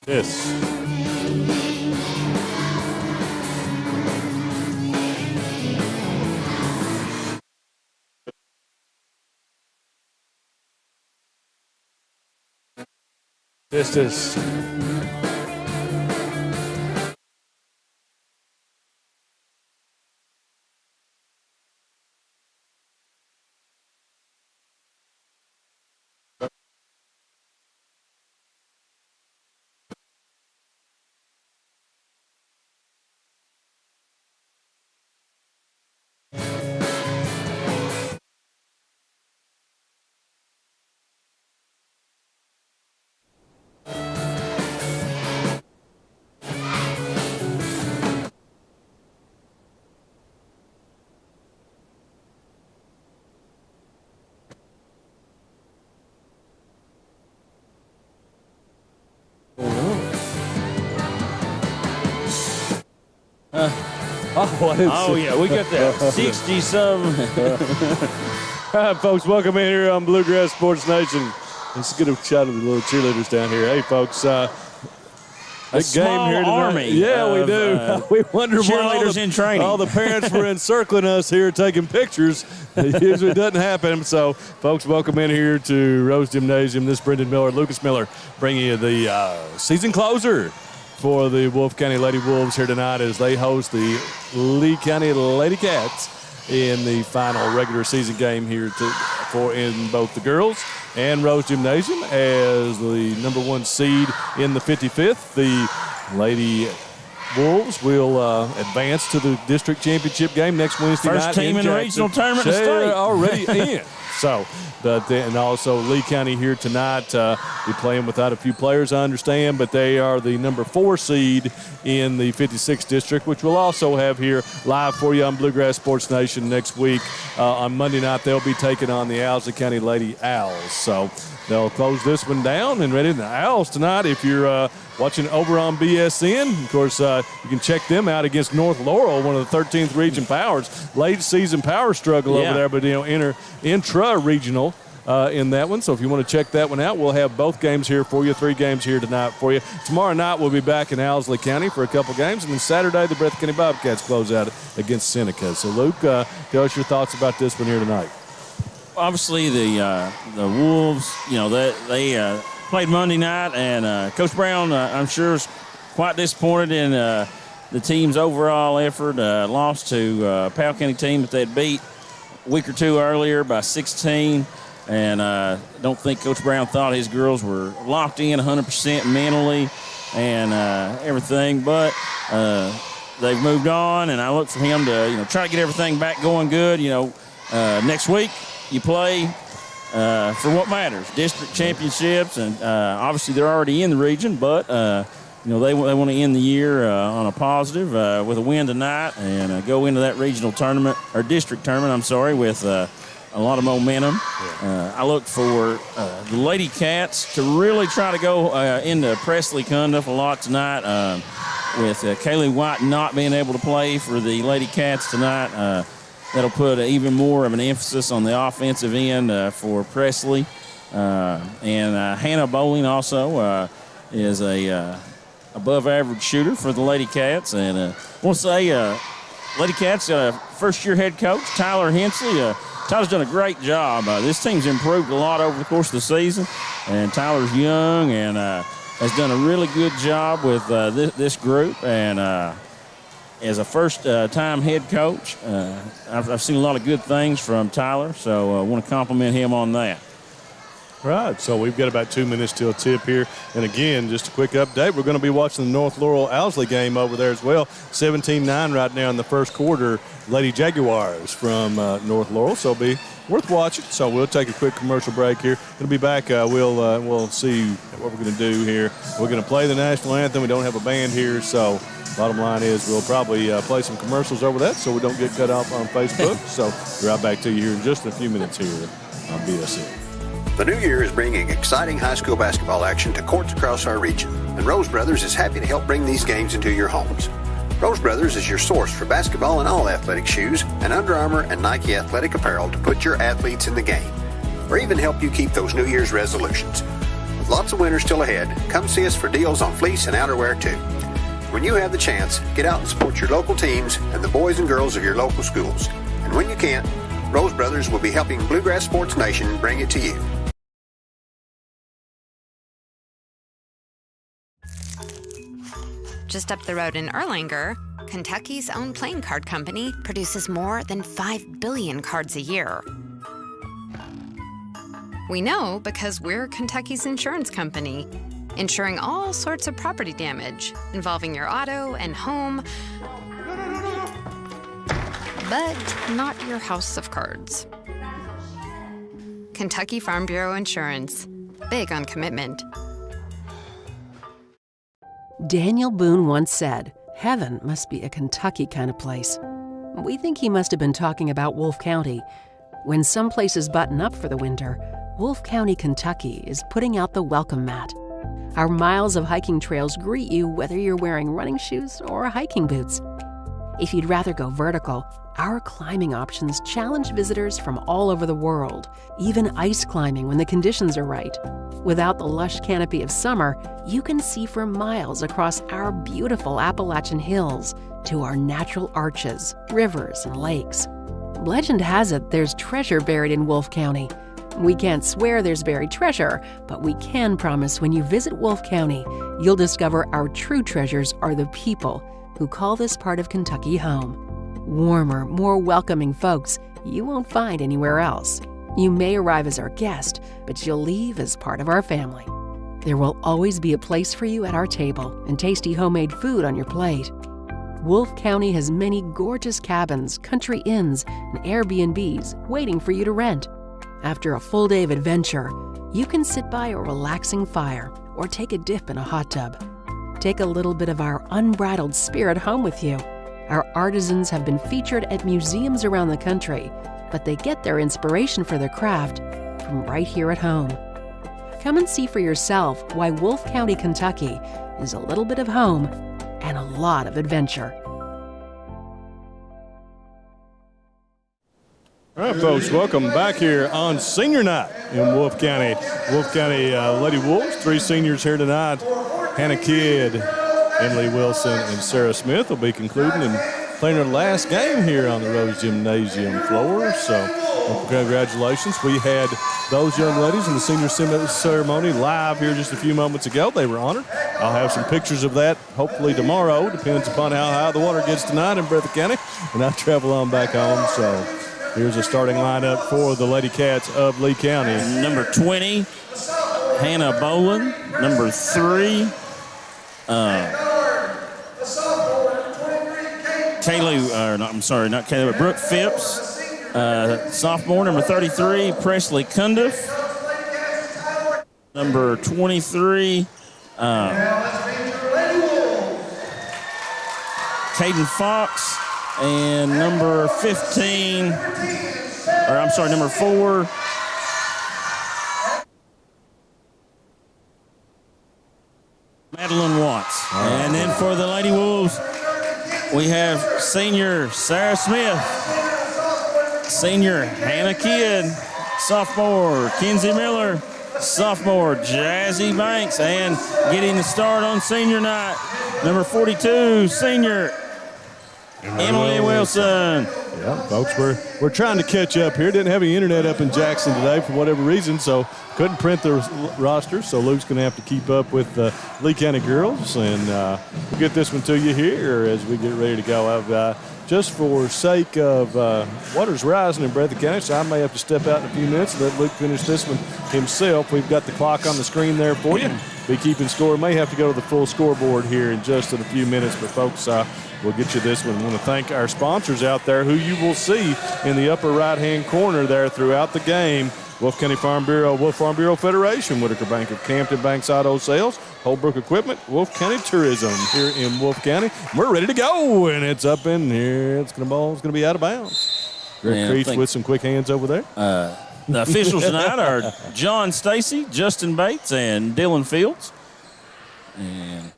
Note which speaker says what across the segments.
Speaker 1: This. This is.
Speaker 2: Oh, yeah, we got that 60-some.
Speaker 1: All right, folks, welcome in here on Bluegrass Sports Nation. Let's get a shot of the little cheerleaders down here. Hey, folks.
Speaker 2: A small
Speaker 1: here
Speaker 2: army.
Speaker 1: Yeah, we do. We wonder why
Speaker 2: cheerleaders in training.
Speaker 1: all the parents were encircling us here taking pictures. It usually doesn't happen. So, folks, welcome in here to Rose Gymnasium. This is Brendan Miller, Lucas Miller, bringing you the season closer for the Wolfe County Lady Wolves here tonight as they host the Lee County Lady Cats in the final regular season game here in both the girls and Rose Gymnasium as the number 1 seed in the 55th. The Lady Wolves will advance to the district championship game next Wednesday night.
Speaker 2: First team in the regional tournament of state.
Speaker 1: Already in. So, and also Lee County here tonight. Be playing without a few players, I understand, but they are the number 4 seed in the 56th district, which we'll also have here live for you on Bluegrass Sports Nation next week. On Monday night, they'll be taking on the Owsley County Lady Owls. So they'll close this one down and ready. The Owls tonight, if you're watching over on BSN, of course, you can check them out against North Laurel, one of the 13th region powers. Late season power struggle over there, but intra-regional in that one. So if you want to check that one out, we'll have both games here for you, 3 games here tonight for you. Tomorrow night we'll be back in Owsley County for a couple games, and then Saturday the Breathitt County Bobcats close out against Seneca. So Luke, tell us your thoughts about this one here tonight.
Speaker 2: Obviously the Wolves, they played Monday night, and Coach Brown, I'm sure, is quite disappointed in the team's overall effort. Lost to Powell County team that they'd beat a week or 2 earlier by 16. And don't think Coach Brown thought his girls were locked in 100% mentally and everything. But they've moved on, and I look for him to try to get everything back going good. Next week you play for what matters, district championships, and obviously they're already in the region, but they want to end the year on a positive with a win tonight and go into that regional tournament or district tournament. With a lot of momentum. I look for the Lady Cats to really try to go into Presley Cundiff a lot tonight. With Kaylee White not being able to play for the Lady Cats tonight, that'll put even more of an emphasis on the offensive end for Presley. And Hannah Bowling also is a above-average shooter for the Lady Cats. And I want to say Lady Cats first-year head coach, Tyler Hensley. Tyler's done a great job. This team's improved a lot over the course of the season, and Tyler's young and has done a really good job with this group. And as a first-time head coach, I've seen a lot of good things from Tyler, so I want to compliment him on that.
Speaker 1: Right, so we've got about 2 minutes till tip here. And again, just a quick update, we're going to be watching the North Laurel-Owsley game over there as well. 17-9 right now in the first quarter. Lady Jaguars from North Laurel, so it'll be worth watching. So we'll take a quick commercial break here. We'll be back. We'll see what we're going to do here. We're going to play the national anthem. We don't have a band here, so bottom line is we'll probably play some commercials over that so we don't get cut off on Facebook. So we'll be right back to you here in just a few minutes here on BSN.
Speaker 3: The new year is bringing exciting high school basketball action to courts across our region, and Rose Brothers is happy to help bring these games into your homes. Rose Brothers is your source for basketball and all athletic shoes and Under Armour and Nike athletic apparel to put your athletes in the game, or even help you keep those New Year's resolutions. With lots of winter still ahead, come see us for deals on fleece and outerwear too. When you have the chance, get out and support your local teams and the boys and girls of your local schools. And when you can't, Rose Brothers will be helping Bluegrass Sports Nation bring it to you.
Speaker 4: Just up the road in Erlanger, Kentucky's own playing card company produces more than 5 billion cards a year. We know because we're Kentucky's insurance company, insuring all sorts of property damage involving your auto and home, but not your house of cards. Kentucky Farm Bureau Insurance. Big on commitment.
Speaker 5: Daniel Boone once said, "Heaven must be a Kentucky kind of place." We think he must have been talking about Wolfe County. When some places button up for the winter, Wolfe County, Kentucky is putting out the welcome mat. Our miles of hiking trails greet you whether you're wearing running shoes or hiking boots. If you'd rather go vertical, our climbing options challenge visitors from all over the world, even ice climbing when the conditions are right. Without the lush canopy of summer, you can see for miles across our beautiful Appalachian hills to our natural arches, rivers, and lakes. Legend has it there's treasure buried in Wolfe County. We can't swear there's buried treasure, but we can promise when you visit Wolfe County, you'll discover our true treasures are the people who call this part of Kentucky home. Warmer, more welcoming folks you won't find anywhere else. You may arrive as our guest, but you'll leave as part of our family. There will always be a place for you at our table and tasty homemade food on your plate. Wolfe County has many gorgeous cabins, country inns, and Airbnbs waiting for you to rent. After a full day of adventure, you can sit by a relaxing fire or take a dip in a hot tub. Take a little bit of our unbridled spirit home with you. Our artisans have been featured at museums around the country, but they get their inspiration for their craft from right here at home. Come and see for yourself why Wolfe County, Kentucky is a little bit of home and a lot of adventure.
Speaker 1: All right, folks, welcome back here on Senior Night in Wolfe County. Wolfe County Lady Wolves, 3 seniors here tonight. Hannah Kidd, Emily Wilson, and Sarah Smith will be concluding and playing their last game here on the Rose Gymnasium floor. So congratulations. We had those young ladies in the senior ceremony live here just a few moments ago. They were honored. I'll have some pictures of that hopefully tomorrow. Depends upon how high the water gets tonight in Breathitt County. And I travel on back home. So here's a starting lineup for the Lady Cats of Lee County.
Speaker 2: Number 20, Hannah Boland. Number 3, Brooke Phipps. Sophomore, number 33, Presley Cundiff. Number 23, Caden Fox. And number 4, Madeline Watts. And then for the Lady Wolves, we have senior Sarah Smith, senior Hannah Kidd, sophomore Kenzie Miller, sophomore Jazzy Banks, and getting the start on senior night, number 42, senior Emily Wilson.
Speaker 1: Yeah, folks, we're trying to catch up here. Didn't have any internet up in Jackson today for whatever reason, so couldn't print the roster. So Luke's going to have to keep up with the Lee County girls, and we'll get this one to you here as we get ready to go. Just for sake of water's rising in Breathitt County, so I may have to step out in a few minutes and let Luke finish this one himself. We've got the clock on the screen there for you. Be keeping score. May have to go to the full scoreboard here in just a few minutes, but folks, we'll get you this one. I want to thank our sponsors out there who you will see in the upper right-hand corner there throughout the game. Wolfe County Farm Bureau, Wolfe Farm Bureau Federation, Whitaker Bank of Campton Banks Auto Sales, Holbrook Equipment, Wolfe County Tourism here in Wolfe County. We're ready to go, and it's up in here. It's going to be out of bounds. Greg Creech with some quick hands over there.
Speaker 2: The officials tonight are John Stacy, Justin Bates, and Dylan Fields. And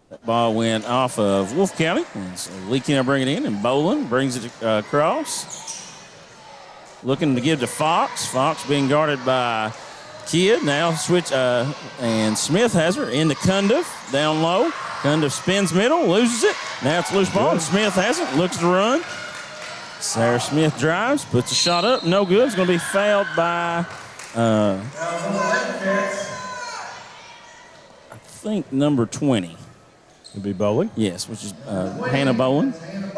Speaker 2: that ball went off of Wolfe County. And so Lee County bring it in, and Boland brings it across. Looking to give to Fox. Fox being guarded by Kidd. Now switch, and Smith has her into Cundiff, down low. Cundiff spins middle, loses it. Now it's loose ball, and Smith has it, looks to run. Sarah Smith drives, puts a shot up, no good. It's going to be fouled by, I think, number 20.
Speaker 1: It'll be Bowling.
Speaker 2: Yes, which is Hannah Bowen.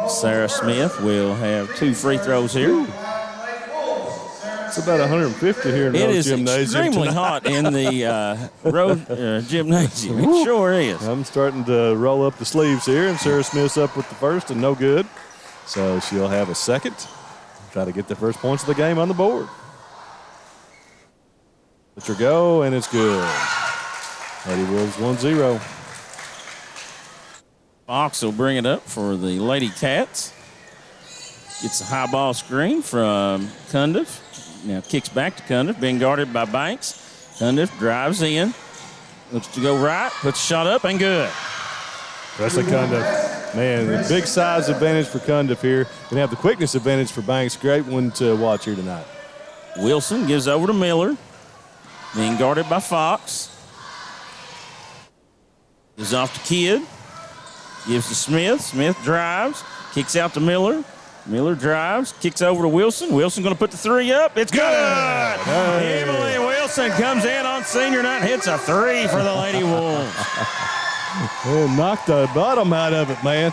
Speaker 2: Sarah Smith will have 2 free throws here.
Speaker 1: It's about 150 here in the gymnasium.
Speaker 2: It is extremely hot in the road gymnasium. It sure is.
Speaker 1: I'm starting to roll up the sleeves here, and Sarah Smith's up with the first and no good. So she'll have a second. Try to get the first points of the game on the board. Let her go, and it's good. Lady Wolves 1-0.
Speaker 2: Fox will bring it up for the Lady Cats. Gets a high ball screen from Cundiff. Now kicks back to Cundiff, being guarded by Banks. Cundiff drives in. Looks to go right, puts a shot up, and good.
Speaker 1: That's a Cundiff. Man, the big size advantage for Cundiff here. Going to have the quickness advantage for Banks. Great one to watch here tonight.
Speaker 2: Wilson gives over to Miller. Being guarded by Fox. Gives off to Kidd. Gives to Smith. Smith drives. Kicks out to Miller. Miller drives. Kicks over to Wilson. Wilson going to put the 3 up. It's good. Hey. Emily Wilson comes in on senior night and hits a 3 for the Lady Wolves.
Speaker 1: Knocked the bottom out of it, man.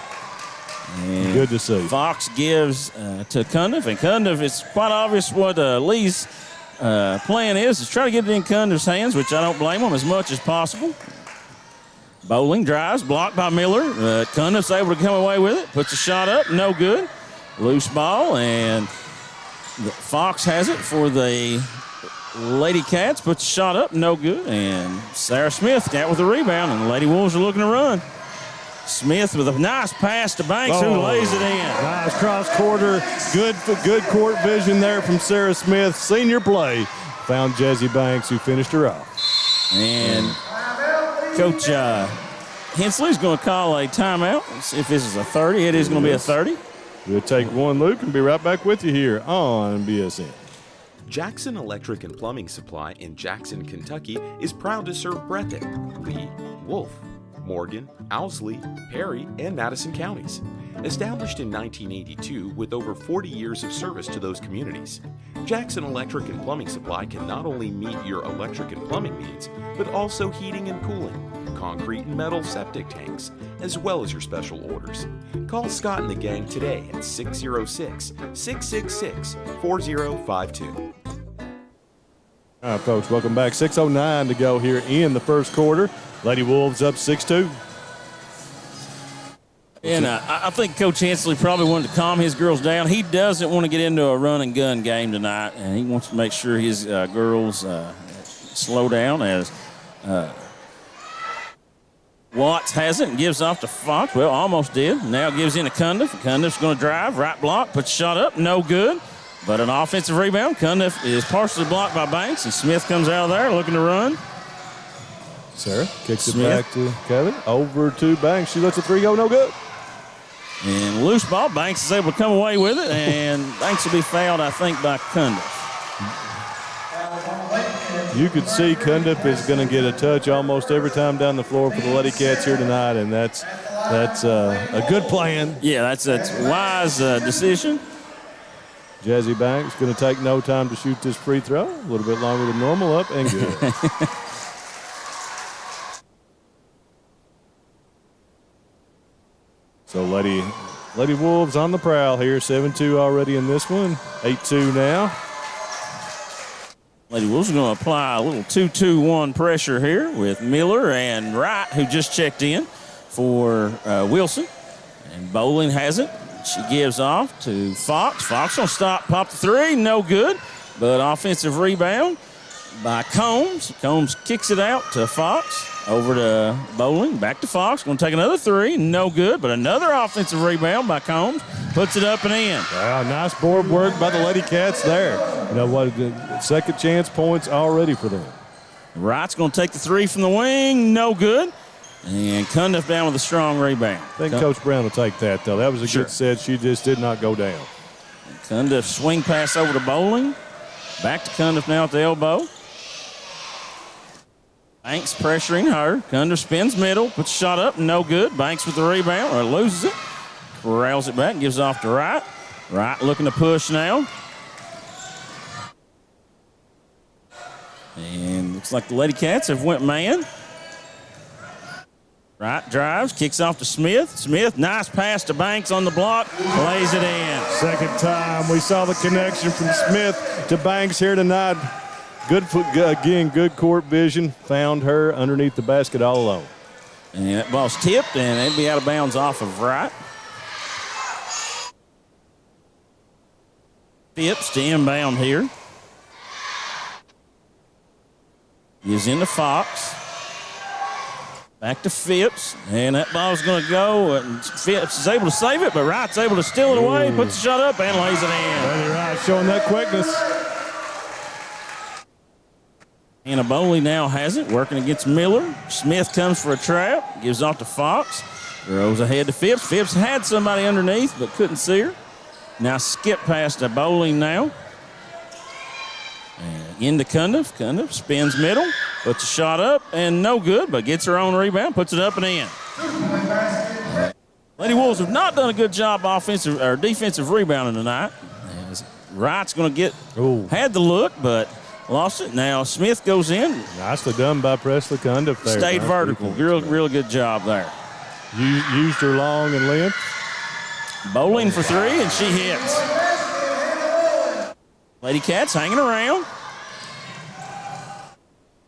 Speaker 2: And
Speaker 1: good to see.
Speaker 2: Fox gives to Cundiff, and Cundiff, it's quite obvious what Lee's plan is try to get it in Cundiff's hands, which I don't blame him, as much as possible. Bowling drives, blocked by Miller. Cundiff's able to come away with it, puts a shot up, no good. Loose ball, and Fox has it for the Lady Cats, puts a shot up, no good. And Sarah Smith got with the rebound, and the Lady Wolves are looking to run. Smith with a nice pass to Banks, who lays it in.
Speaker 1: Nice cross quarter. Good court vision there from Sarah Smith. Senior play. Found Jesse Banks, who finished her off.
Speaker 2: And Coach Hensley's going to call a timeout. Let's see if this is a 30. It is going to be a 30.
Speaker 1: We'll take one, Luke, and be right back with you here on BSN.
Speaker 6: Jackson Electric and Plumbing Supply in Jackson, Kentucky is proud to serve Breathitt, Lee, Wolfe, Morgan, Owsley, Perry, and Madison counties. Established in 1982 with over 40 years of service to those communities, Jackson Electric and Plumbing Supply can not only meet your electric and plumbing needs, but also heating and cooling, concrete and metal septic tanks, as well as your special orders. Call Scott and the gang today at 606-666-4052.
Speaker 1: All right, folks, welcome back. 6:09 to go here in the first quarter. Lady Wolves up 6-2.
Speaker 2: And I think Coach Hensley probably wanted to calm his girls down. He doesn't want to get into a run and gun game tonight, and he wants to make sure his girls slow down as Watts has it and gives off to Fox. Well, almost did. Now gives in to Cundiff. Cundiff's going to drive, right block, puts a shot up, no good. But an offensive rebound. Cundiff is partially blocked by Banks, and Smith comes out of there looking to run.
Speaker 1: Sarah kicks it back to Kevin. Over to Banks. She lets the 3 go, no good.
Speaker 2: And loose ball. Banks is able to come away with it, and Banks will be fouled, I think, by Cundiff.
Speaker 1: You could see Cundiff is going to get a touch almost every time down the floor for the Lady Cats here tonight, and that's a good plan.
Speaker 2: Yeah, that's a wise decision.
Speaker 1: Jazzy Banks going to take no time to shoot this free throw. A little bit longer than normal, up and good. So Lady Wolves on the prowl here. 7-2 already in this one. 8-2 now.
Speaker 2: Lady Wolves are going to apply a little 2-2-1 pressure here with Miller and Wright, who just checked in for Wilson. And Bowling has it. She gives off to Fox. Fox will stop, pop the 3, no good. But offensive rebound by Combs. Combs kicks it out to Fox. Over to Bowling, back to Fox. Going to take another 3, no good. But another offensive rebound by Combs. Puts it up and in.
Speaker 1: Wow, nice board work by the Lady Cats there. You know what? Second chance points already for them.
Speaker 2: Wright's going to take the 3 from the wing, no good. And Cundiff down with a strong rebound.
Speaker 1: I think Coach Brown will take that, though. That was a good set. She just did not go down.
Speaker 2: Cundiff swing pass over to Bowling. Back to Cundiff now at the elbow. Banks pressuring her. Cundiff spins middle, puts a shot up, no good. Banks with the rebound, or loses it. Corrals it back, and gives off to Wright. Wright looking to push now. And looks like the Lady Cats have went man. Wright drives, kicks off to Smith. Smith, nice pass to Banks on the block, lays it in.
Speaker 1: Second time we saw the connection from Smith to Banks here tonight. Good court vision. Found her underneath the basket all alone.
Speaker 2: And that ball's tipped, and it'd be out of bounds off of Wright. Phipps to inbound here. Gives into Fox. Back to Phipps, and that ball's going to go. And Phipps is able to save it, but Wright's able to steal it away, puts the shot up, and lays it in.
Speaker 1: Brady Wright showing that quickness.
Speaker 2: Anna Bowley now has it, working against Miller. Smith comes for a trap, gives off to Fox, throws ahead to Phipps. Phipps had somebody underneath, but couldn't see her. Now skip past to Bowling now. And into Cundiff. Cundiff spins middle, puts a shot up, and no good, but gets her own rebound, puts it up and in. Lady Wolves have not done a good job offensive or defensive rebounding tonight. As Wright's going to get, had the look, but lost it. Now Smith goes in.
Speaker 1: Nicely done by Presley Cundiff there.
Speaker 2: Stayed
Speaker 1: nice
Speaker 2: vertical. Real good job there.
Speaker 1: Used her long and length.
Speaker 2: Bowling for three, and she hits. Lady Cats hanging around.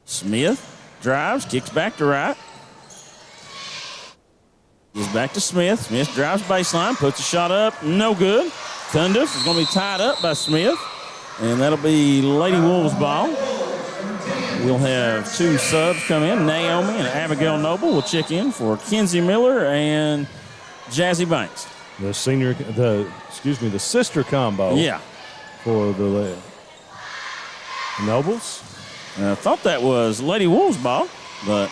Speaker 2: Smith drives, kicks back to Wright. Gives back to Smith. Smith drives baseline, puts a shot up, no good. Cundiff is going to be tied up by Smith, and that'll be Lady Wolves' ball. We'll have two subs come in. Naomi and Abigail Noble will check in for Kenzie Miller and Jazzy Banks.
Speaker 1: The sister combo.
Speaker 2: Yeah.
Speaker 1: For the Nobles.
Speaker 2: I thought that was Lady Wolves' ball, but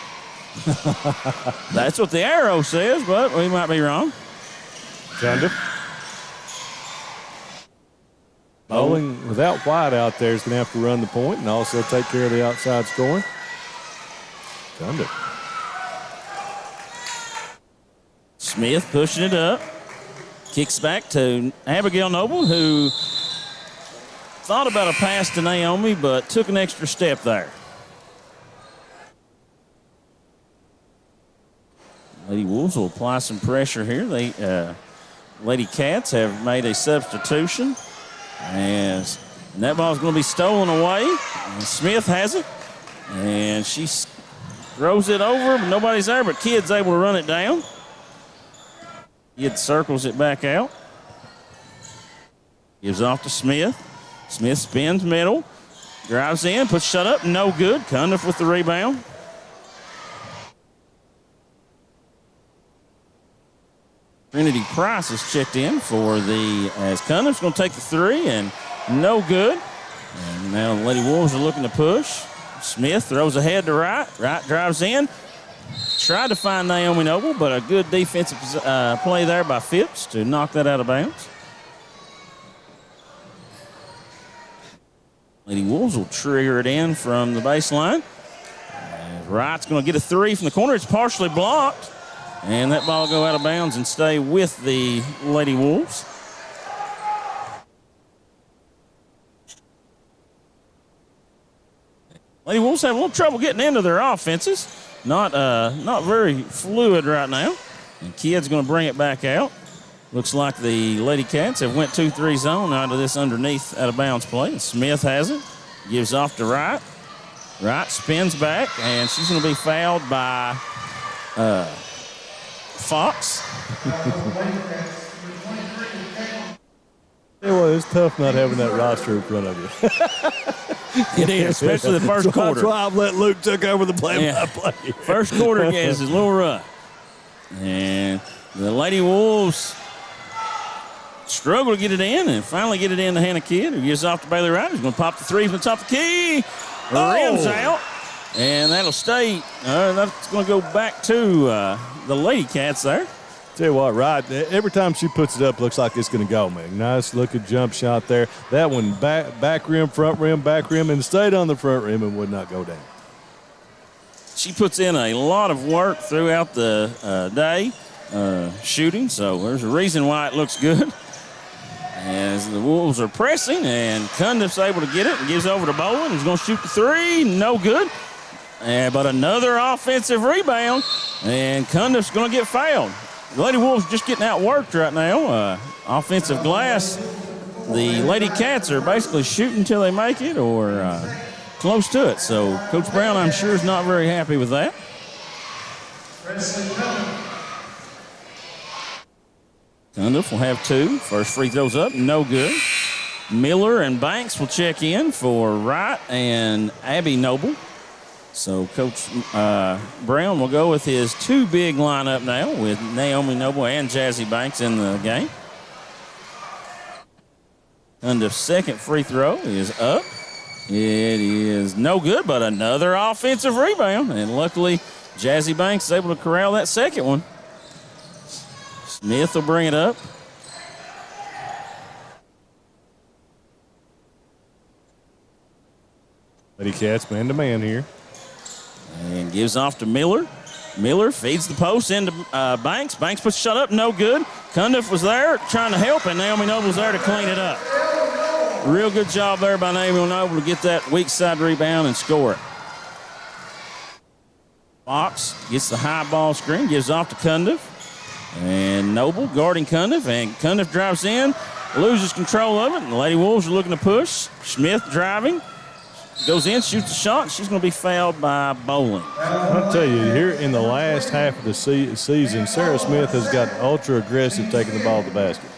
Speaker 2: that's what the arrow says, but we might be wrong.
Speaker 1: Cundiff. Bowling without White out there is going to have to run the point and also take care of the outside scoring. Cundiff.
Speaker 2: Smith pushing it up. Kicks back to Abigail Noble, who thought about a pass to Naomi, but took an extra step there. Lady Wolves will apply some pressure here. Lady Cats have made a substitution. And that ball's going to be stolen away. And Smith has it. And she throws it over, but nobody's there, but Kidd's able to run it down. Kidd circles it back out. Gives off to Smith. Smith spins middle. Drives in, puts shut up, no good. Cundiff with the rebound. Trinity Price is checked in as Cundiff's going to take the three, and no good. And now the Lady Wolves are looking to push. Smith throws ahead to Wright. Wright drives in. Tried to find Naomi Noble, but a good defensive play there by Phipps to knock that out of bounds. Lady Wolves will trigger it in from the baseline. And Wright's going to get a three from the corner. It's partially blocked. And that ball will go out of bounds and stay with the Lady Wolves. Lady Wolves have a little trouble getting into their offenses. Not very fluid right now. And Kidd's going to bring it back out. Looks like the Lady Cats have went 2-3 zone out of this underneath out of bounds play. And Smith has it. Gives off to Wright. Wright spins back, and she's going to be fouled by Fox.
Speaker 1: Well, it's tough not having that roster in front of you.
Speaker 2: It is, especially the first quarter.
Speaker 1: That's why I've let Luke took over the play-by-play.
Speaker 2: First quarter is a little rough. And the Lady Wolves struggle to get it in and finally get it in to Hannah Kidd, who gives off to Bailey Wright. He's going to pop the three from the top of the key. Rims out. And that'll stay. That's going to go back to the Lady Cats there.
Speaker 1: Tell you what, Wright, every time she puts it up, looks like it's going to go, man. Nice looking jump shot there. That one back rim, front rim, back rim, and stayed on the front rim and would not go down.
Speaker 2: she puts in a lot of work throughout the day shooting, so there's a reason why it looks good. As the Wolves are pressing, and Cundiff's able to get it and gives over to Bolin. He's going to shoot the three. No good. But another offensive rebound, and Cundiff's going to get fouled. The Lady Wolves just getting outworked right now. Offensive glass. The Lady Cats are basically shooting until they make it or close to it. So Coach Brown, I'm sure, is not very happy with that. Cundiff will have two. First free throw's up, no good. Miller and Banks will check in for Wright and Abby Noble. So Coach Brown will go with his two big lineup now with Naomi Noble and Jazzy Banks in the game. Cundiff's second free throw is up. It is no good, but another offensive rebound. And luckily, Jazzy Banks is able to corral that second one. Smith will bring it up.
Speaker 1: Lady Cats man-to-man here.
Speaker 2: And gives off to Miller. Miller feeds the post into Banks. Banks puts the shot up, no good. Cundiff was there trying to help, and Naomi Noble's there to clean it up. Real good job there by Naomi Noble to get that weak side rebound and score it. Fox gets the high ball screen, gives off to Cundiff. And Noble guarding Cundiff, and Cundiff drives in, loses control of it, and the Lady Wolves are looking to push. Smith driving, goes in, shoots a shot, and she's going to be fouled by Bowling.
Speaker 1: I'll tell you, here in the last half of the season, Sarah Smith has got ultra-aggressive taking the ball to the basket.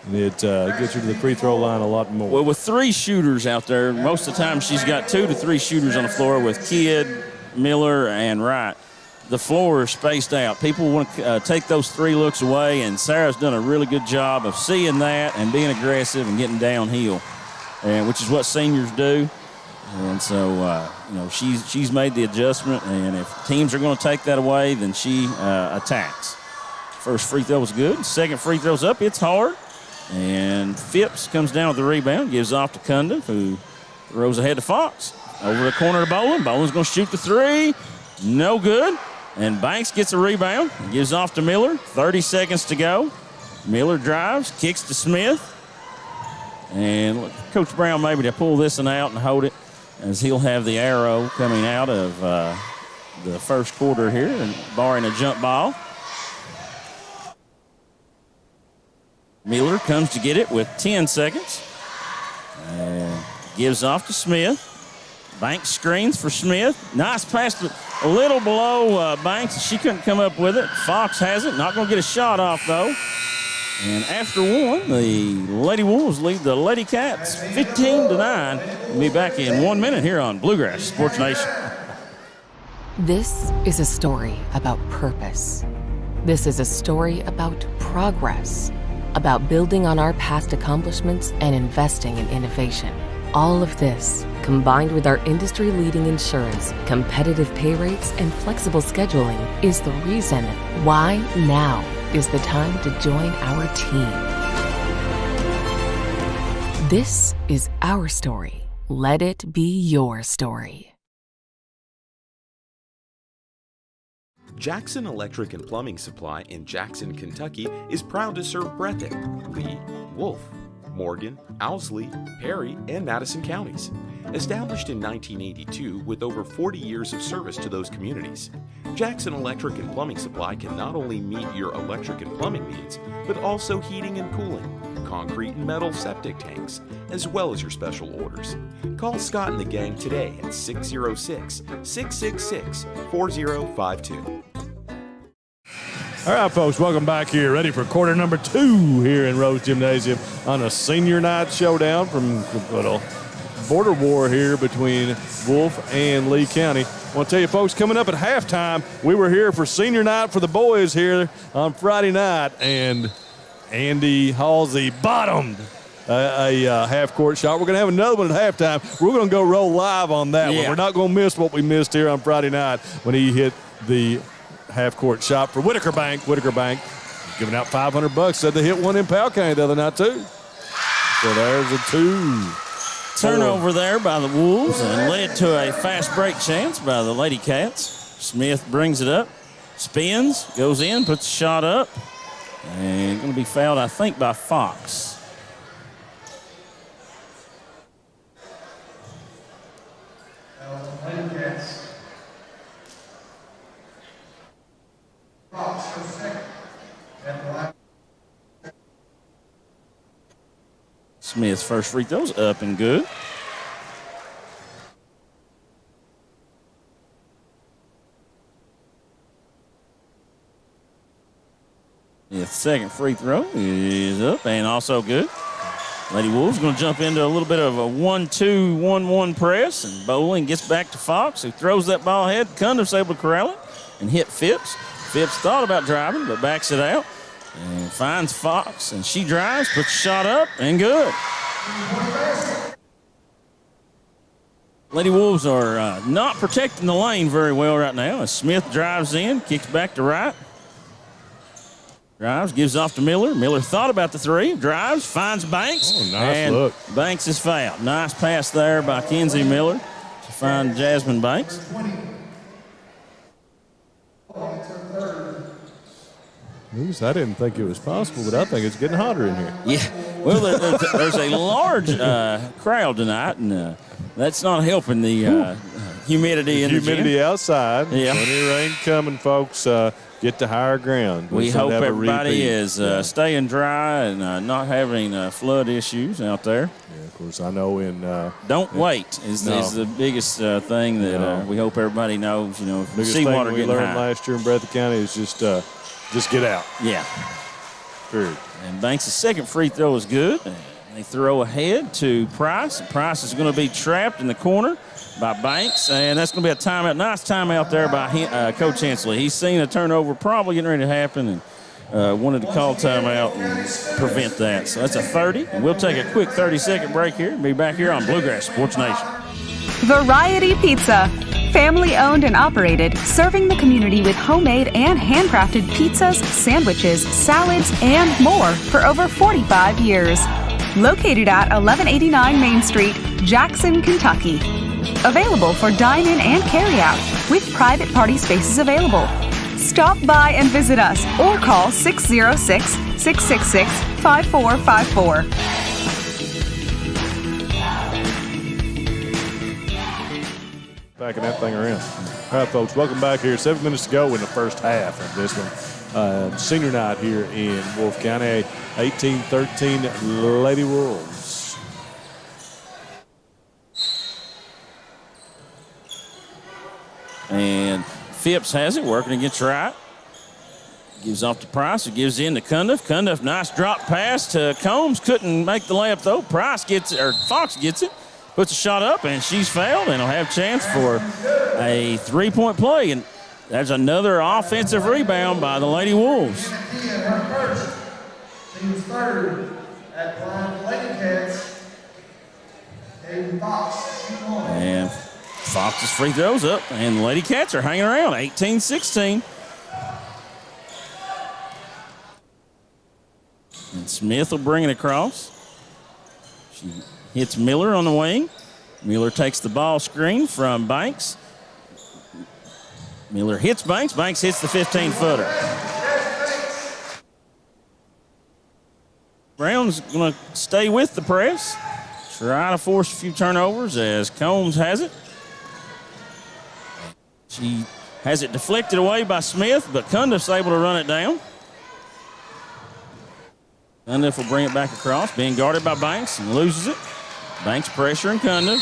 Speaker 1: And it gets her to the free throw line a lot more.
Speaker 2: Well, with three shooters out there, most of the time she's got 2 to 3 shooters on the floor with Kidd, Miller, and Wright. The floor is spaced out. People want to take those 3 looks away, and Sarah's done a really good job of seeing that and being aggressive and getting downhill, and which is what seniors do. And so, she's made the adjustment, and if teams are going to take that away, then she attacks. First free throw was good. Second free throw's up. It's hard. And Phipps comes down with the rebound, gives off to Cundiff, who throws ahead to Fox. Over the corner to Bolin. Bolin's going to shoot the three. No good. And Banks gets a rebound and gives off to Miller. 30 seconds to go. Miller drives, kicks to Smith. And look, Coach Brown maybe to pull this one out and hold it, as he'll have the arrow coming out of the first quarter here, and barring a jump ball. Miller comes to get it with 10 seconds. And gives off to Smith. Banks screens for Smith. Nice pass, a little below Banks. She couldn't come up with it. Fox has it. Not going to get a shot off, though. And after one, the Lady Wolves lead the Lady Cats 15-9. We'll be back in 1 minute here on Bluegrass Sports Nation.
Speaker 5: This is a story about purpose. This is a story about progress, about building on our past accomplishments and investing in innovation. All of this, combined with our industry-leading insurance, competitive pay rates, and flexible scheduling, is the reason why now is the time to join our team. This is our story. Let it be your story.
Speaker 6: Jackson Electric and Plumbing Supply in Jackson, Kentucky is proud to serve Breathitt, Lee, Wolfe, Morgan, Owsley, Perry, and Madison counties. Established in 1982 with over 40 years of service to those communities, Jackson Electric and Plumbing Supply can not only meet your electric and plumbing needs, but also heating and cooling, concrete and metal septic tanks, as well as your special orders. Call Scott and the gang today at 606-666-4052.
Speaker 1: All right, folks, welcome back here. Ready for quarter number 2 here in Rose Gymnasium on a senior night showdown from the border war here between Wolfe and Lee County. I want to tell you, folks, coming up at halftime, we were here for senior night for the boys here on Friday night, and Andy Halsey bottomed a half-court shot. We're going to have another one at halftime. We're going to go roll live on that one. We're not going to miss what we missed here on Friday night when he hit the half-court shot for Whitaker Bank. Whitaker Bank giving out $500. Said they hit one in Powell County the other night, too. So there's a 2.
Speaker 2: Turnover there by the Wolves and led to a fast break chance by the Lady Cats. Smith brings it up, spins, goes in, puts the shot up, and going to be fouled, I think, by Fox. Smith's first free throw's up and good. His second free throw is up and also good. Lady Wolves going to jump into a little bit of a 1-2-1-1 press, and Bowling gets back to Fox, who throws that ball ahead. Cundiff's able to corral it and hit Phipps. Phipps thought about driving, but backs it out and finds Fox, and she drives, puts the shot up, and good. Lady Wolves are not protecting the lane very well right now as Smith drives in, kicks back to right. Drives, gives off to Miller. Miller thought about the three, drives, finds Banks.
Speaker 1: Oh, nice
Speaker 2: and
Speaker 1: look.
Speaker 2: Banks is fouled. Nice pass there by Kenzie Miller to find Jasmine Banks.
Speaker 1: I didn't think it was possible, but I think it's getting hotter in here.
Speaker 2: Yeah, well, there's a large crowd tonight, and that's not helping the humidity in the gym.
Speaker 1: Humidity outside.
Speaker 2: Yeah.
Speaker 1: Plenty of rain coming, folks. Get to higher ground.
Speaker 2: We hope
Speaker 1: have a
Speaker 2: everybody
Speaker 1: repeat.
Speaker 2: is staying dry and not having flood issues out there.
Speaker 1: Yeah, of course, I know in
Speaker 2: Don't wait is the biggest thing that we hope everybody knows. You know, if
Speaker 1: biggest
Speaker 2: seawater
Speaker 1: thing we
Speaker 2: getting
Speaker 1: learned
Speaker 2: high.
Speaker 1: last year in Breathitt County is just get out.
Speaker 2: Yeah.
Speaker 1: Period.
Speaker 2: And Banks' second free throw is good. And they throw ahead to Price. Price is going to be trapped in the corner by Banks, and that's going to be a timeout. Nice timeout there by Coach Hensley. He's seen a turnover probably getting ready to happen and wanted to call timeout and prevent that. So that's a 30. And we'll take a quick 30-second break here and be back here on Bluegrass Sports Nation.
Speaker 7: Variety Pizza. Family owned and operated, serving the community with homemade and handcrafted pizzas, sandwiches, salads, and more for over 45 years. Located at 1189 Main Street, Jackson, Kentucky. Available for dine-in and carry-out, with private party spaces available. Stop by and visit us or call 606-666-5454.
Speaker 1: Backing that thing around. All right, folks, welcome back here. 7 minutes to go in the first half of this one. Senior night here in Wolfe County. 18-13 Lady Wolves.
Speaker 2: And Phipps has it, working against right. Gives off to Price, who gives in to Cundiff. Cundiff, nice drop pass to Combs. Couldn't make the layup, though. Price gets it, or Fox gets it, puts a shot up, and she's fouled, and will have a chance for a three-point play. And there's another offensive rebound by the Lady Wolves.
Speaker 8: Team's third at line Lady Cats. Aiden Fox.
Speaker 2: And Fox's free throws up, and the Lady Cats are hanging around, 18-16. And Smith will bring it across. She hits Miller on the wing. Miller takes the ball screen from Banks. Miller hits Banks. Banks hits the 15-footer. Brown's going to stay with the press. Try to force a few turnovers as Combs has it. She has it deflected away by Smith, but Cundiff's able to run it down. Cundiff will bring it back across, being guarded by Banks and loses it. Banks pressuring Cundiff.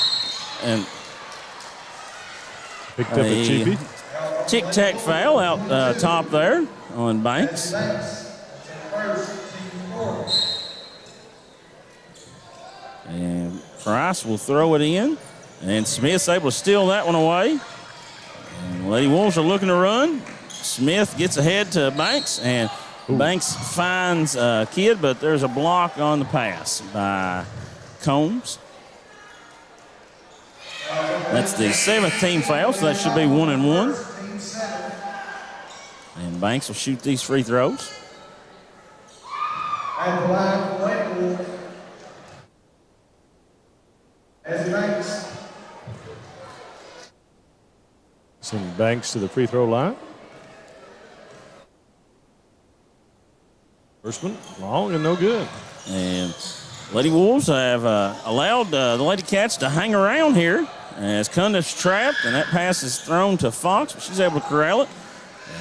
Speaker 2: And
Speaker 1: Picked up a cheapie.
Speaker 2: Tic-tac foul out top there on Banks. And Price will throw it in. And Smith's able to steal that one away. And Lady Wolves are looking to run. Smith gets ahead to Banks, and Banks finds Kidd, but there's a block on the pass by Combs. That's the 7th team foul, so that should be 1-1. And Banks will shoot these free throws.
Speaker 8: At the line for Lady Wolves. As Banks.
Speaker 1: Send Banks to the free throw line. First one, long and no good.
Speaker 2: And Lady Wolves have allowed the Lady Cats to hang around here as Cundiff's trapped, and that pass is thrown to Fox, but she's able to corral it.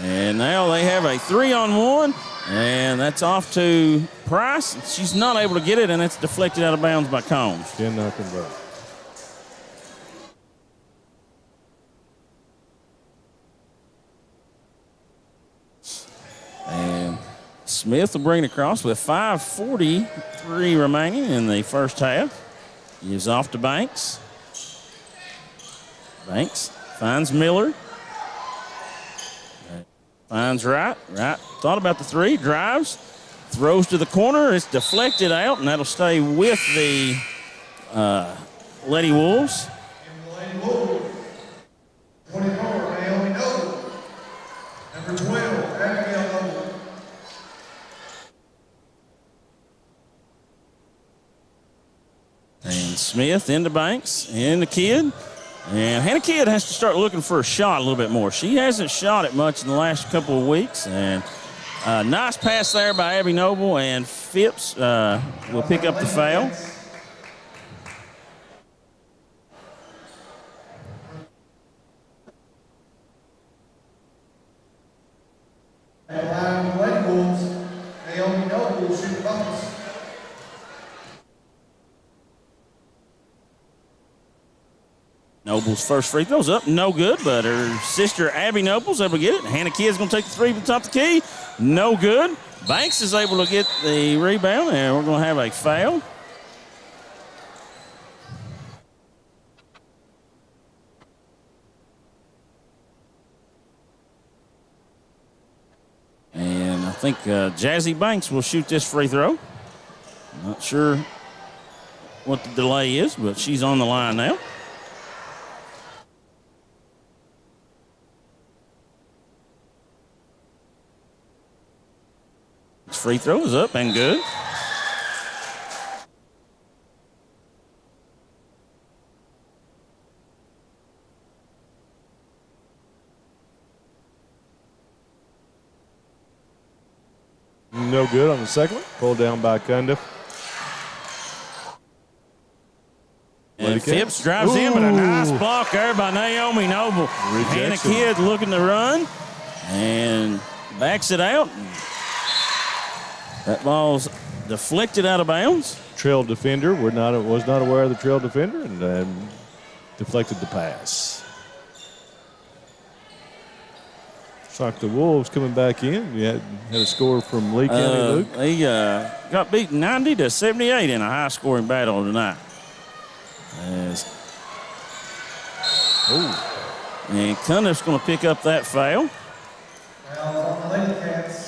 Speaker 2: And now they have a 3-on-1, and that's off to Price. She's not able to get it, and it's deflected out of bounds by Combs.
Speaker 1: Cannot convert.
Speaker 2: And Smith will bring it across with 5:43 remaining in the first half. Gives off to Banks. Banks finds Miller. Finds Wright. Wright thought about the three, drives, throws to the corner. It's deflected out, and that'll stay with the Lady Wolves.
Speaker 8: Lady Wolves, 24, Naomi Noble. Number 12, Abigail Noble.
Speaker 2: And Smith into Banks, into Kidd. And Hannah Kidd has to start looking for a shot a little bit more. She hasn't shot it much in the last couple of weeks. And a nice pass there by Abby Noble, and Phipps will pick up the foul.
Speaker 8: At line, Lady Wolves, Naomi Noble, shoot buckets.
Speaker 2: Noble's first free throw's up, no good, but her sister Abby Noble's able to get it. Hannah Kidd's going to take the three from the top of the key, no good. Banks is able to get the rebound, and we're going to have a foul. And I think Jazzy Banks will shoot this free throw. Not sure what the delay is, but she's on the line now. This free throw is up and good.
Speaker 1: No good on the second one. Pulled down by Cundiff.
Speaker 2: And Phipps drives in, but a nice block there by Naomi Noble. Hannah Kidd looking to run and backs it out. That ball's deflected out of bounds.
Speaker 1: Trail defender was not aware of the trail defender and deflected the pass. Looks like the Wolves coming back in. You had a score from Lee County, Luke.
Speaker 2: They got beaten 90-78 in a high-scoring battle tonight. And Cundiff's going to pick up that foul.
Speaker 8: Foul on the Lady Cats.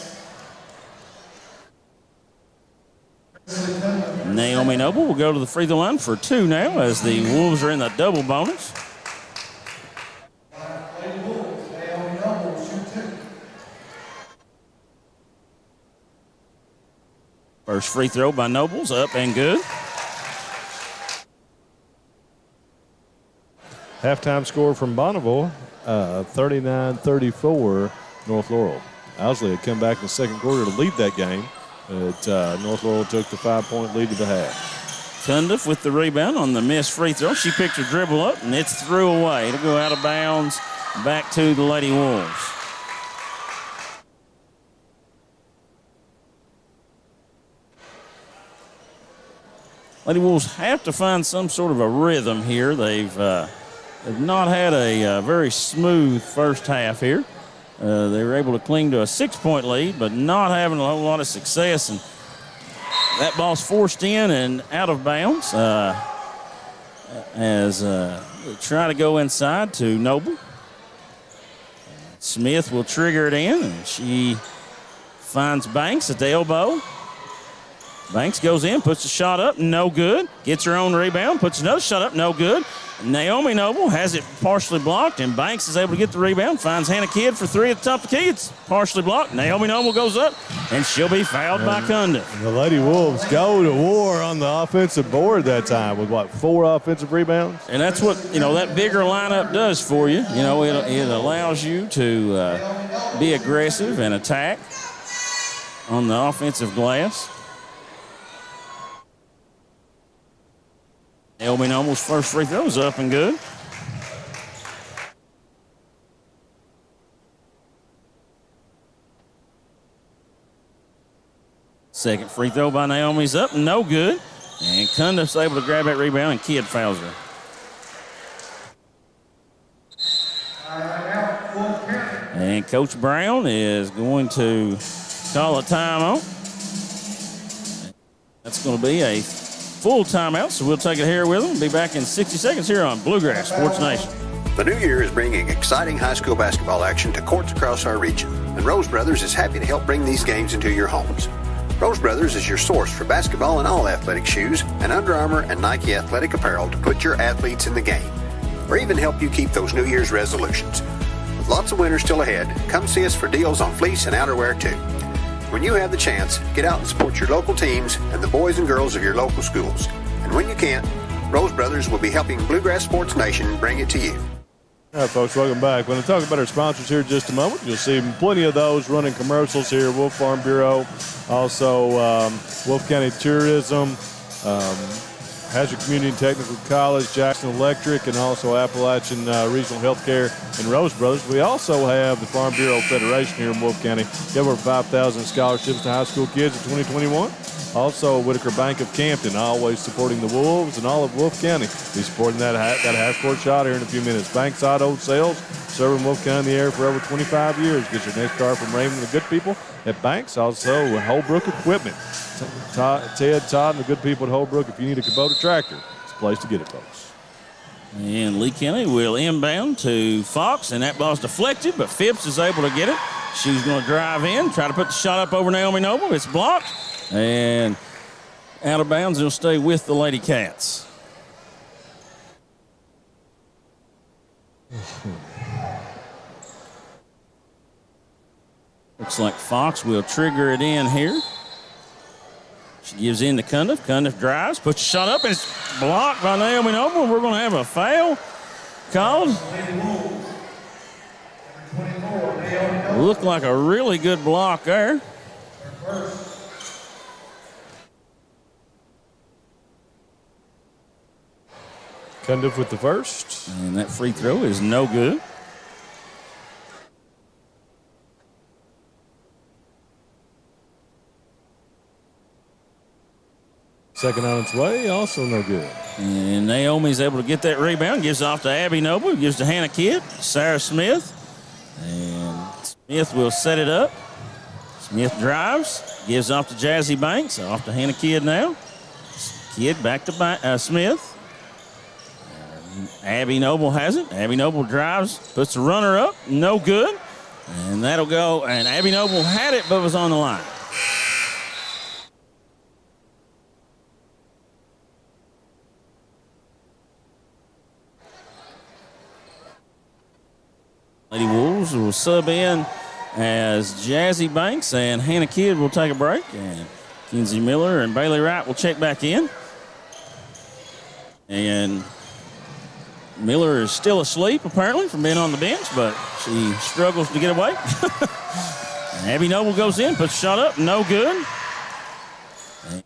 Speaker 2: Naomi Noble will go to the free throw line for two now as the Wolves are in the double bonus.
Speaker 8: Lady Wolves, Naomi Noble, shoot two.
Speaker 2: First free throw by Nobles, up and good.
Speaker 1: Halftime score from Bonneville, 39-34 North Laurel. Owsley had come back in the second quarter to lead that game, but North Laurel took the 5-point lead to the half.
Speaker 2: Cundiff with the rebound on the missed free throw. She picked her dribble up, and it's threw away. It'll go out of bounds back to the Lady Wolves. Lady Wolves have to find some sort of a rhythm here. They've not had a very smooth first half here. They were able to cling to a 6-point lead, but not having a whole lot of success. And that ball's forced in and out of bounds as they try to go inside to Noble. Smith will trigger it in, and she finds Banks at the elbow. Banks goes in, puts a shot up, no good. Gets her own rebound, puts another shot up, no good. Naomi Noble has it partially blocked, and Banks is able to get the rebound. Finds Hannah Kidd for three at the top of the key. It's partially blocked. Naomi Noble goes up, and she'll be fouled by Cundiff.
Speaker 1: The Lady Wolves go to war on the offensive board that time with, 4 offensive rebounds?
Speaker 2: And that's what, that bigger lineup does for you. It allows you to be aggressive and attack on the offensive glass. Naomi Noble's first free throw is up and good. Second free throw by Naomi's up, no good. And Cundiff's able to grab that rebound, and Kidd fouls her. And Coach Brown is going to call a timeout. That's going to be a full timeout, so we'll take it here with them. Be back in 60 seconds here on Bluegrass Sports Nation.
Speaker 3: The new year is bringing exciting high school basketball action to courts across our region, and Rose Brothers is happy to help bring these games into your homes. Rose Brothers is your source for basketball and all athletic shoes and Under Armour and Nike athletic apparel to put your athletes in the game, or even help you keep those New Year's resolutions. With lots of winter still ahead, come see us for deals on fleece and outerwear too. When you have the chance, get out and support your local teams and the boys and girls of your local schools. And when you can't, Rose Brothers will be helping Bluegrass Sports Nation bring it to you.
Speaker 1: All right, folks, welcome back. When I talk about our sponsors here in just a moment, you'll see plenty of those running commercials here. Wolf Farm Bureau, also Wolfe County Tourism, Hazard Community and Technical College, Jackson Electric, and also Appalachian Regional Healthcare and Rose Brothers. We also have the Farm Bureau Federation here in Wolfe County. Got over 5,000 scholarships to high school kids in 2021. Also, Whitaker Bank of Campton, always supporting the Wolves and all of Wolfe County. Be supporting that half-court shot here in a few minutes. Banks Auto Sales, serving Wolfe County in the area for over 25 years. Get your next car from Raymond, the good people at Banks. Also, Holbrook Equipment. Ted, Todd, and the good people at Holbrook. If you need a Kubota tractor, it's a place to get it, folks.
Speaker 2: And Lee County will inbound to Fox, and that ball's deflected, but Phipps is able to get it. She's going to drive in, try to put the shot up over Naomi Noble. It's blocked, and out of bounds. It'll stay with the Lady Cats. Looks like Fox will trigger it in here. She gives in to Cundiff. Cundiff drives, puts a shot up, and it's blocked by Naomi Noble. We're going to have a foul called. Looked like a really good block there.
Speaker 1: Cundiff with the first.
Speaker 2: And that free throw is no good.
Speaker 1: Second on its way, also no good.
Speaker 2: And Naomi's able to get that rebound, gives off to Abby Noble, gives to Hannah Kidd, Sarah Smith. And Smith will set it up. Smith drives, gives off to Jazzy Banks, off to Hannah Kidd now. Kidd back to Smith. Abby Noble has it. Abby Noble drives, puts the runner up, no good. And that'll go, and Abby Noble had it but was on the line. Lady Wolves will sub in as Jazzy Banks, and Hannah Kidd will take a break, and Kenzie Miller and Bailey Wright will check back in. And Miller is still asleep, apparently, from being on the bench, but she struggles to get away. Abby Noble goes in, puts a shot up, no good.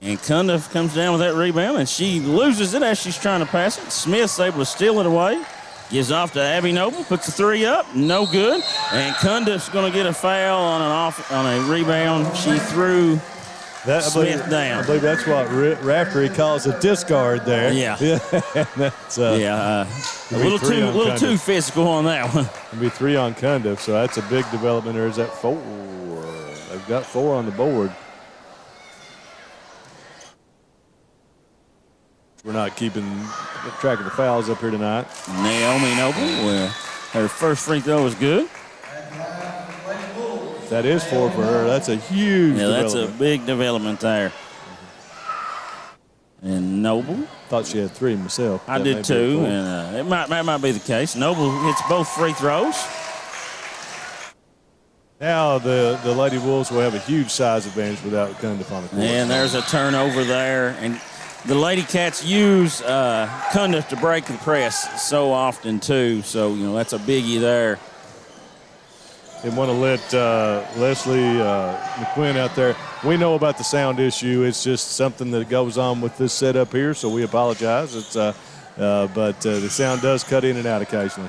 Speaker 2: And Cundiff comes down with that rebound, and she loses it as she's trying to pass it. Smith's able to steal it away. Gives off to Abby Noble, puts the three up, no good. And Cundiff's going to get a foul on a rebound. She threw Smith down.
Speaker 1: I believe that's what Raftery calls a discard there.
Speaker 2: Yeah.
Speaker 1: That's,
Speaker 2: a little too physical on that one.
Speaker 1: It'll be 3 on Cundiff, so that's a big development. Or is that 4? They've got 4 on the board. We're not keeping track of the fouls up here tonight.
Speaker 2: Naomi Noble, her first free throw is good.
Speaker 1: That is 4 for her. That's a huge development.
Speaker 2: That's a big development there. And Noble.
Speaker 1: Thought she had 3 myself.
Speaker 2: I
Speaker 1: That may
Speaker 2: did
Speaker 1: be
Speaker 2: too,
Speaker 1: 4.
Speaker 2: and that might be the case. Noble hits both free throws.
Speaker 1: Now the Lady Wolves will have a huge size advantage without Cundiff on the court.
Speaker 2: And there's a turnover there. And the Lady Cats use Cundiff to break the press so often, too. So, that's a biggie there.
Speaker 1: Didn't want to let Leslie McQuinn out there. We know about the sound issue. It's just something that goes on with this setup here, so we apologize. It's but the sound does cut in and out occasionally.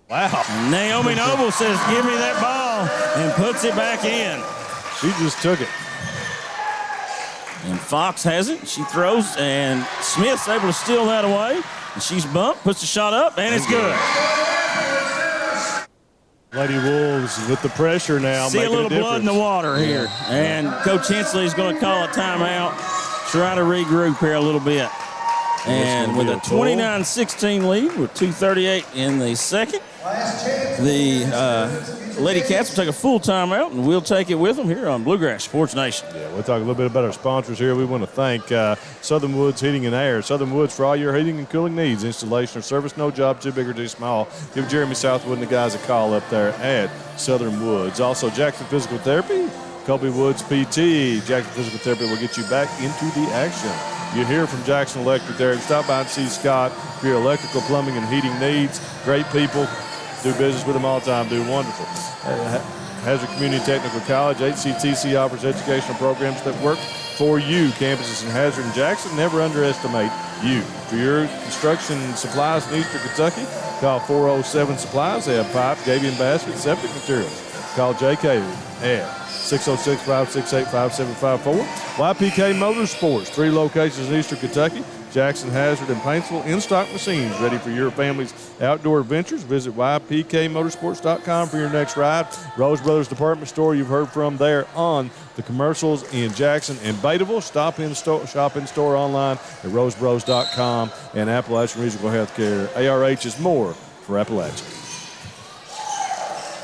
Speaker 1: Wow.
Speaker 2: And Naomi Noble says, "Give me that ball," and puts it back in.
Speaker 1: She just took it.
Speaker 2: And Fox has it. She throws, and Smith's able to steal that away. And she's bumped, puts the shot up, and it's good.
Speaker 1: Lady Wolves with the pressure now.
Speaker 2: See a little blood in the water here. And Coach Hensley is going to call a timeout, try to regroup here a little bit. And with a 29-16 lead with 2:38 in the second, the Lady Cats will take a full timeout, and we'll take it with them here on Bluegrass Sports Nation.
Speaker 1: Yeah, we'll talk a little bit about our sponsors here. We want to thank Southern Woods Heating and Air. Southern Woods for all your heating and cooling needs, installation or service, no job too big or too small. Give Jeremy Southwood and the guys a call up there at Southern Woods. Also, Jackson Physical Therapy, Kobe Woods PT. Jackson Physical Therapy will get you back into the action. You hear from Jackson Electric there. Stop by and see Scott for your electrical, plumbing, and heating needs. Great people. Do business with them all the time. Do wonderful. Hazard Community Technical College, HCTC offers educational programs that work for you. Campuses in Hazard and Jackson. Never underestimate you. For your construction supplies in Eastern Kentucky, call 407 Supplies. They have pipe, gabion baskets, septic materials. Call JK at 606-568-5754. YPK Motorsports, 3 locations in Eastern Kentucky, Jackson, Hazard, and Paintsville. In-stock machines ready for your family's outdoor adventures. Visit ypkmotorsports.com for your next ride. Rose Brothers Department Store, you've heard from there on the commercials in Jackson and Bataville. Shop in store online at rosebros.com. And Appalachian Musical Healthcare. ARH is more for Appalachian.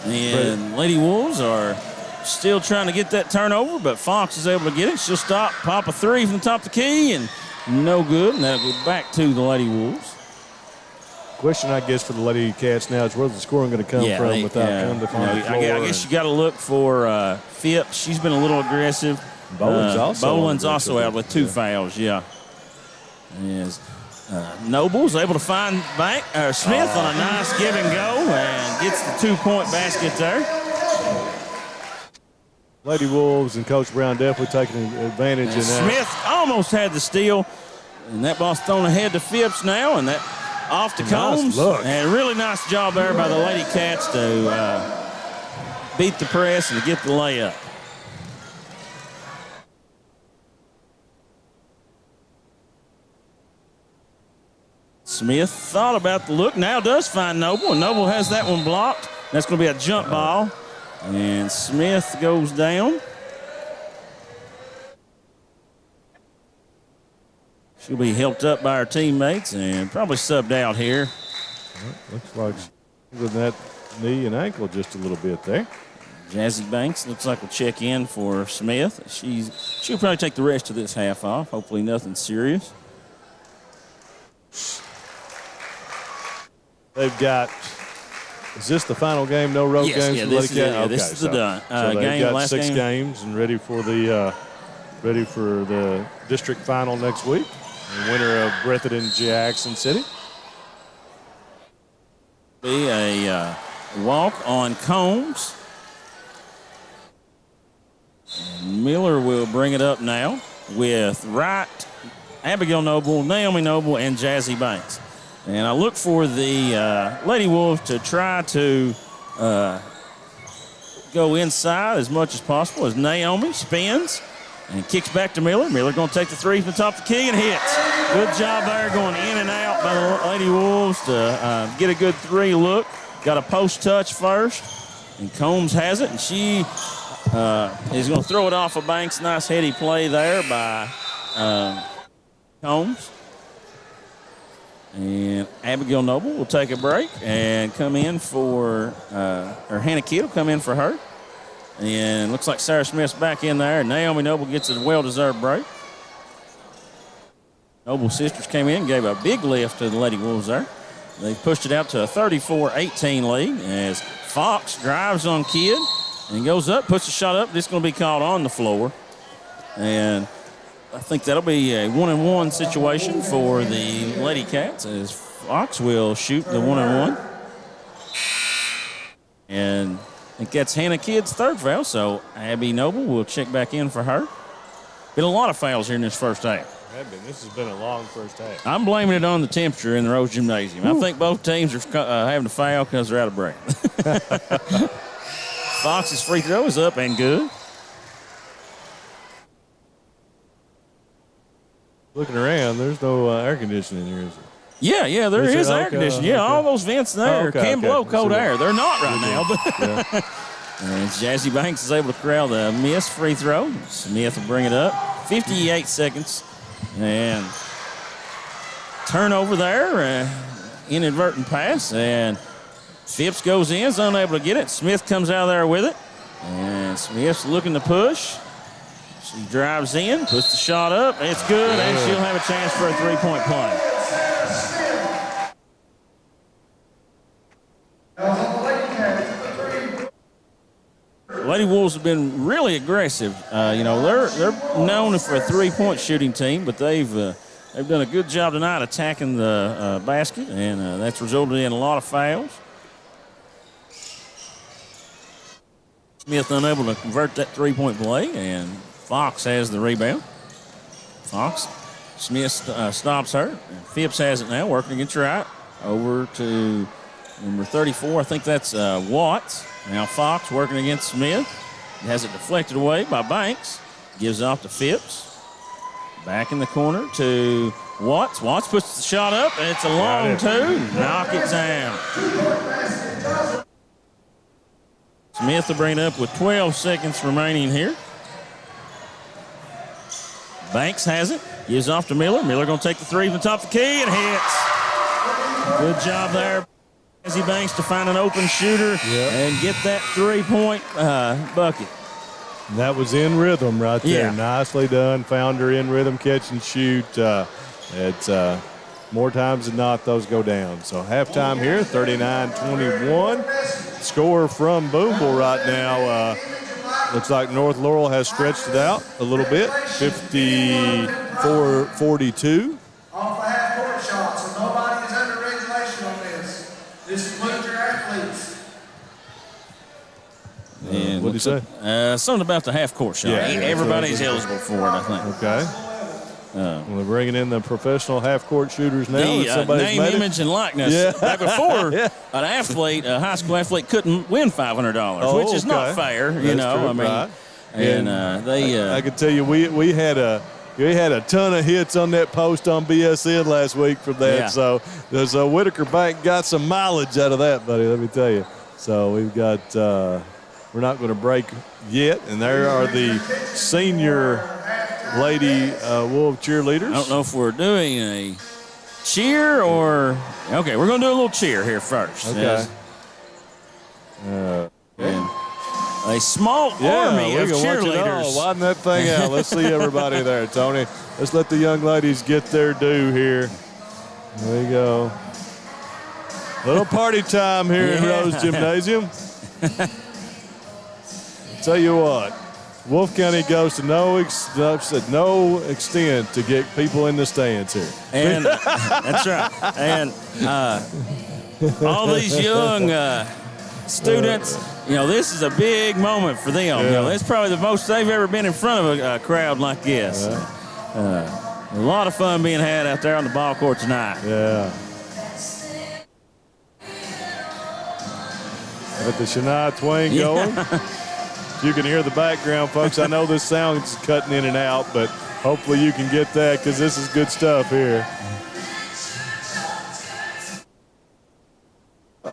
Speaker 2: And Lady Wolves are still trying to get that turnover, but Fox is able to get it. She'll stop, pop a 3 from the top of the key, and no good. And that'll go back to the Lady Wolves.
Speaker 1: Question, I guess, for the Lady Cats now is where's the scoring going to come from without Cundiff on the floor?
Speaker 2: I guess you got to look for Phipps. She's been a little aggressive.
Speaker 1: Boland's
Speaker 2: also out with 2 fouls, Yes. Noble's able to find Smith on a nice give and go and gets the 2-point basket there.
Speaker 1: Lady Wolves and Coach Brown definitely taking advantage in that.
Speaker 2: Smith almost had the steal, and that ball's thrown ahead to Phipps now, and that off to Combs.
Speaker 1: Look.
Speaker 2: And a really nice job there by the Lady Cats to beat the press and get the layup. Smith thought about the look, now does find Noble, and Noble has that one blocked. That's going to be a jump ball, and Smith goes down. She'll be helped up by her teammates and probably subbed out here.
Speaker 1: Looks like with that knee and ankle just a little bit there.
Speaker 2: Jazzy Banks looks like will check in for Smith. She'll probably take the rest of this half off. Hopefully nothing serious.
Speaker 1: They've got, is this the final game? No road games?
Speaker 2: Yeah, this is the done.
Speaker 1: So they've got 6 games and ready for the district final next week. The winner of Breathitt and Jackson City.
Speaker 2: Be a walk on Combs. And Miller will bring it up now with Wright, Abigail Noble, Naomi Noble, and Jazzy Banks. And I look for the Lady Wolves to try to go inside as much as possible as Naomi spins and kicks back to Miller. Miller going to take the 3 from the top of the key and hits. Good job there going in and out by the Lady Wolves to get a good 3 look. Got a post touch first, and Combs has it, and she is going to throw it off of Banks. Nice heady play there by Combs. And Abigail Noble will take a break and come in for, or Hannah Kidd will come in for her. And looks like Sarah Smith's back in there. And Naomi Noble gets a well-deserved break. Noble Sisters came in and gave a big lift to the Lady Wolves there. They pushed it out to a 34-18 lead as Fox drives on Kidd and goes up, puts the shot up. This is going to be called on the floor. And I think that'll be a 1-and-1 situation for the Lady Cats as Fox will shoot the 1-and-1. And I think that's Hannah Kidd's third foul, so Abby Noble will check back in for her. Been a lot of fouls here in this first half.
Speaker 1: This has been a long first half.
Speaker 2: I'm blaming it on the temperature in the Rose Gymnasium. I think both teams are having to foul because they're out of breath. Fox's free throw is up and good.
Speaker 1: Looking around, there's no air conditioning here, is there?
Speaker 2: Yeah, there is air conditioning. Yeah,
Speaker 1: okay.
Speaker 2: all those vents there can blow cold air. They're not right now, but and Jazzy Banks is able to corral the missed free throw. Smith will bring it up. 58 seconds. And turnover there, inadvertent pass, and Phipps goes in, is unable to get it. Smith comes out of there with it, and Smith's looking to push. She drives in, puts the shot up, and it's good, and she'll have a chance for a three-point play. Lady Wolves have been really aggressive. They're known for a three-point shooting team, but they've done a good job tonight attacking the basket, and that's resulted in a lot of fouls. Smith unable to convert that three-point play, and Fox has the rebound. Smith stops her, and Phipps has it now, working against right. Over to number 34, I think that's Watts. Now Fox working against Smith. He has it deflected away by Banks. Gives it off to Phipps. Back in the corner to Watts. Watts puts the shot up, and it's a long two. Knock it down. Smith will bring it up with 12 seconds remaining here. Banks has it. Gives off to Miller. Miller going to take the three from the top of the key and hits. Good job there. Jazzy Banks to find an open shooter and get that three-point bucket.
Speaker 1: That was in rhythm right there.
Speaker 2: Yeah.
Speaker 1: Nicely done. Found her in rhythm, catch and shoot. It's more times than not, those go down. So halftime here, 39-21. Score from Boonville right now. Looks like North Laurel has stretched it out a little bit, 54-42.
Speaker 8: Off the half-court shot, so nobody is under regulation on this. This includes your athletes.
Speaker 2: And
Speaker 1: what did you say?
Speaker 2: Something about the half-court shot. Everybody's eligible for it, I think.
Speaker 1: Okay. Well, they're bringing in the professional half-court shooters now.
Speaker 2: Name, image, and likeness.
Speaker 1: Yeah.
Speaker 2: Back before, an athlete, a high school athlete, couldn't win $500, which is not fair.
Speaker 1: True, right.
Speaker 2: And
Speaker 1: I can tell you, we had a ton of hits on that post on BSN last week from that. So Whitaker Bank got some mileage out of that, buddy. Let me tell you. So we've got. We're not going to break yet, and there are the senior Lady Wolf cheerleaders.
Speaker 2: I don't know if we're doing a cheer or okay. We're going to do a little cheer here first.
Speaker 1: Okay.
Speaker 2: And a small army of cheerleaders.
Speaker 1: Widen that thing out. Let's see everybody there, Tony. Let's let the young ladies get their due here. There you go. Little party time here in Rose Gymnasium. Tell you what, Wolfe County goes to no extent to get people in the stands here.
Speaker 2: And that's right. And all these young students, this is a big moment for them.
Speaker 1: Yeah.
Speaker 2: It's probably the most they've ever been in front of a crowd like this. A lot of fun being had out there on the ball court tonight.
Speaker 1: Yeah. Got the Shania Twain going. You can hear the background, folks. I know this sound's cutting in and out, but hopefully you can get that because this is good stuff here.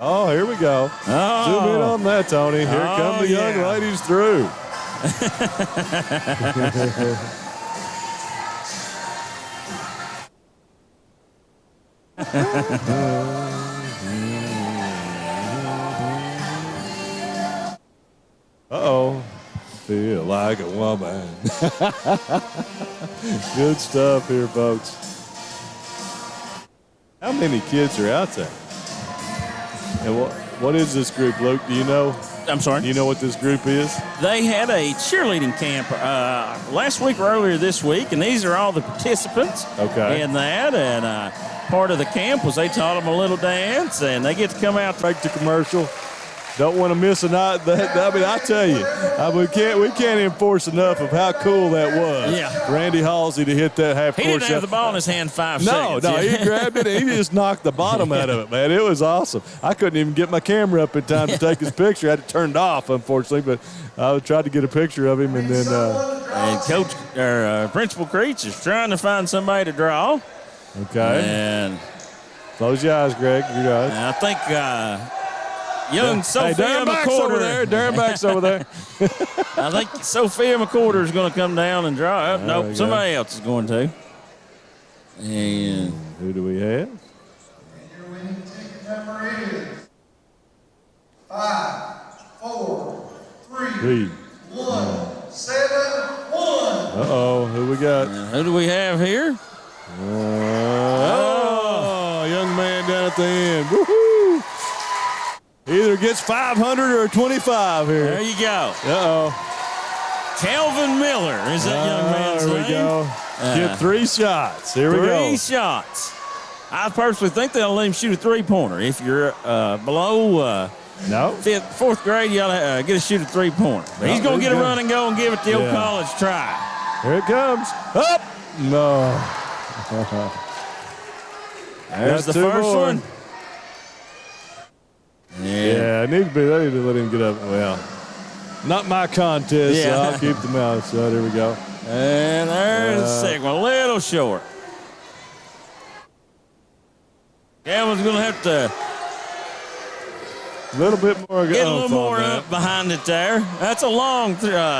Speaker 1: Oh, here we go.
Speaker 2: Oh.
Speaker 1: Zoom in on that, Tony. Here come the young ladies through. Uh-oh. Feel like a woman. Good stuff here, folks. How many kids are out there? And what is this group, Luke? Do you know?
Speaker 2: I'm sorry?
Speaker 1: Do you know what this group is?
Speaker 2: They had a cheerleading camp last week or earlier this week, and these are all the participants in that. And part of the camp was they taught them a little dance, and they get to come out.
Speaker 1: Break to commercial. Don't want to miss a night. I mean, I tell you, we can't enforce enough of how cool that was.
Speaker 2: Yeah.
Speaker 1: Randy Halsey to hit that half court
Speaker 2: He didn't
Speaker 1: shot.
Speaker 2: have the ball in his hand 5 seconds.
Speaker 1: No, he grabbed it and he just knocked the bottom out of it, man. It was awesome. I couldn't even get my camera up in time to take his picture. I had to turn it off, unfortunately, but I tried to get a picture of him. And then
Speaker 2: and Principal Creech is trying to find somebody to draw.
Speaker 1: Okay.
Speaker 2: And
Speaker 1: close your eyes, Greg. Your eyes.
Speaker 2: I think young Sophia
Speaker 1: Darren Back's
Speaker 2: McCorder.
Speaker 1: over there. Darren Back's over there.
Speaker 2: I think Sophia McCorder is going to come down and draw. Nope, somebody else is going to. And
Speaker 1: who do we have?
Speaker 8: And your winning ticket number is 5, 4, 3, 1, 7, 1.
Speaker 1: Uh-oh, who we got?
Speaker 2: Who do we have here?
Speaker 1: Young man down at the end. Woohoo! Either gets 500 or 25 here.
Speaker 2: There you go.
Speaker 1: Uh-oh.
Speaker 2: Calvin Miller is that young man's name.
Speaker 1: There we go. Get 3 shots. Here we go.
Speaker 2: 3 shots. I personally think they'll let him shoot a three-pointer. If you're below
Speaker 1: no
Speaker 2: 5th, 4th grade, you ought to get a shoot a three-pointer. But he's going to get a run and go and give it the old college try.
Speaker 1: Here it comes. Up. No.
Speaker 2: There's the first one.
Speaker 1: Yeah, it needs to be. They need to let him get up. Well, not my contest, so I'll keep the mouth shut. There we go.
Speaker 2: And there's the second one. A little short. Calvin's going to have to
Speaker 1: a little bit more.
Speaker 2: Get a little more up behind it there. That's a long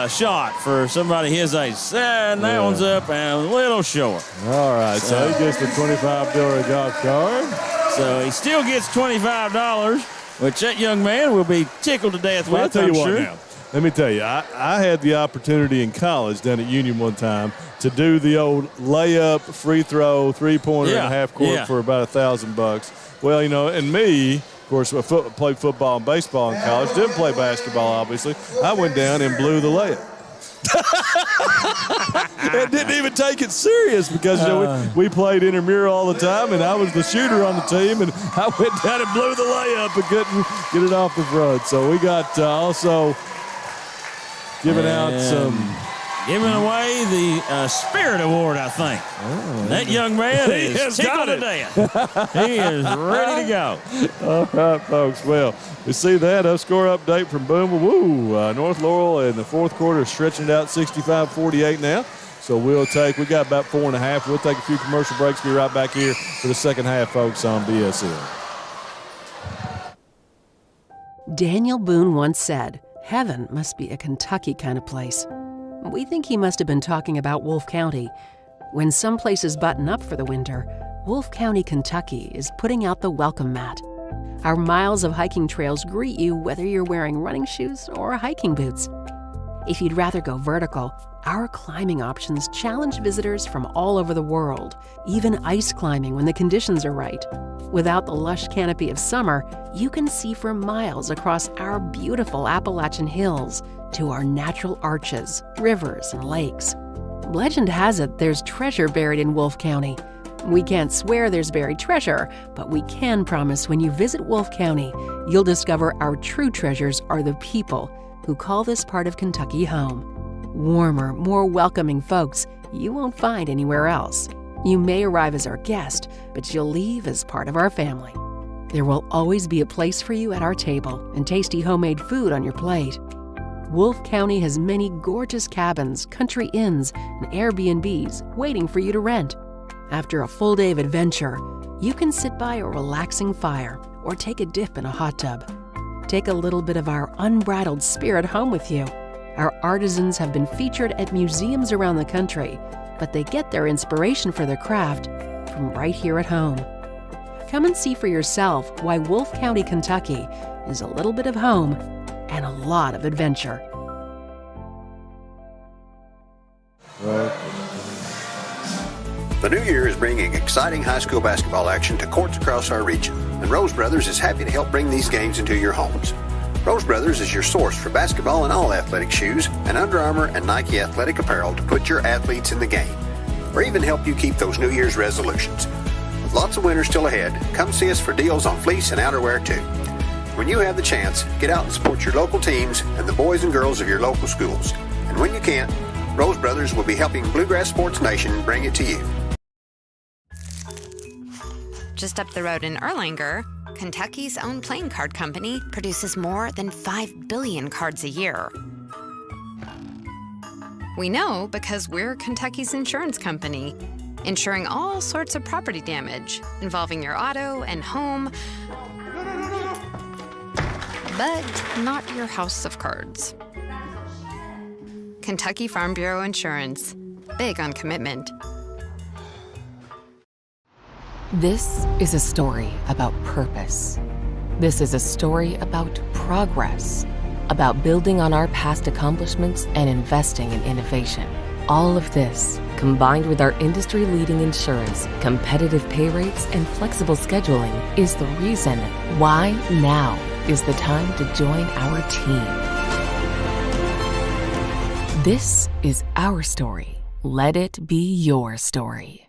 Speaker 2: shot for somebody his age. And that one's up and a little short.
Speaker 1: All right, so he gets the $25 golf card.
Speaker 2: So he still gets $25, which that young man will be tickled to death with,
Speaker 1: I'll tell you
Speaker 2: I'm
Speaker 1: what
Speaker 2: sure.
Speaker 1: now. Let me tell you, I had the opportunity in college down at Union one time to do the old layup, free throw, three-pointer and a half court for about $1,000. Well, you know, and me, of course, I played football and baseball in college. Didn't play basketball, obviously. I went down and blew the layup. And didn't even take it serious because you know, we played intramural all the time, and I was the shooter on the team, and I went down and blew the layup and couldn't get it off the front. So we got also giving out some.
Speaker 2: Giving away the Spirit Award, I think. That young man is tickled to death. He is ready to go.
Speaker 1: All right, folks. Well, we see that. A score update from Boonville. Woo! North Laurel in the fourth quarter is stretching it out 65-48 now. So we got about 4.5. We'll take a few commercial breaks. Be right back here for the second half, folks, on BSN.
Speaker 5: Daniel Boone once said, "Heaven must be a Kentucky kind of place." We think he must have been talking about Wolfe County. When some places button up for the winter, Wolfe County, Kentucky is putting out the welcome mat. Our miles of hiking trails greet you whether you're wearing running shoes or hiking boots. If you'd rather go vertical, our climbing options challenge visitors from all over the world, even ice climbing when the conditions are right. Without the lush canopy of summer, you can see for miles across our beautiful Appalachian hills to our natural arches, rivers, and lakes. Legend has it there's treasure buried in Wolfe County. We can't swear there's buried treasure, but we can promise when you visit Wolfe County, you'll discover our true treasures are the people who call this part of Kentucky home. Warmer, more welcoming folks you won't find anywhere else. You may arrive as our guest, but you'll leave as part of our family. There will always be a place for you at our table and tasty homemade food on your plate. Wolfe County has many gorgeous cabins, country inns, and Airbnbs waiting for you to rent. After a full day of adventure, you can sit by a relaxing fire or take a dip in a hot tub. Take a little bit of our unbridled spirit home with you. Our artisans have been featured at museums around the country, but they get their inspiration for their craft from right here at home. Come and see for yourself why Wolfe County, Kentucky is a little bit of home and a lot of adventure.
Speaker 3: The new year is bringing exciting high school basketball action to courts across our region, and Rose Brothers is happy to help bring these games into your homes. Rose Brothers is your source for basketball and all athletic shoes and Under Armour and Nike athletic apparel to put your athletes in the game, or even help you keep those New Year's resolutions. With lots of winter still ahead, come see us for deals on fleece and outerwear too. When you have the chance, get out and support your local teams and the boys and girls of your local schools. And when you can't, Rose Brothers will be helping Bluegrass Sports Nation bring it to you.
Speaker 4: Just up the road in Erlanger, Kentucky's own playing card company produces more than 5 billion cards a year. We know because we're Kentucky's insurance company, insuring all sorts of property damage involving your auto and home, but not your house of cards. Kentucky Farm Bureau Insurance. Big on commitment.
Speaker 9: This is a story about purpose. This is a story about progress, about building on our past accomplishments and investing in innovation. All of this, combined with our industry-leading insurance, competitive pay rates, and flexible scheduling, is the reason why now is the time to join our team. This is our story. Let it be your story.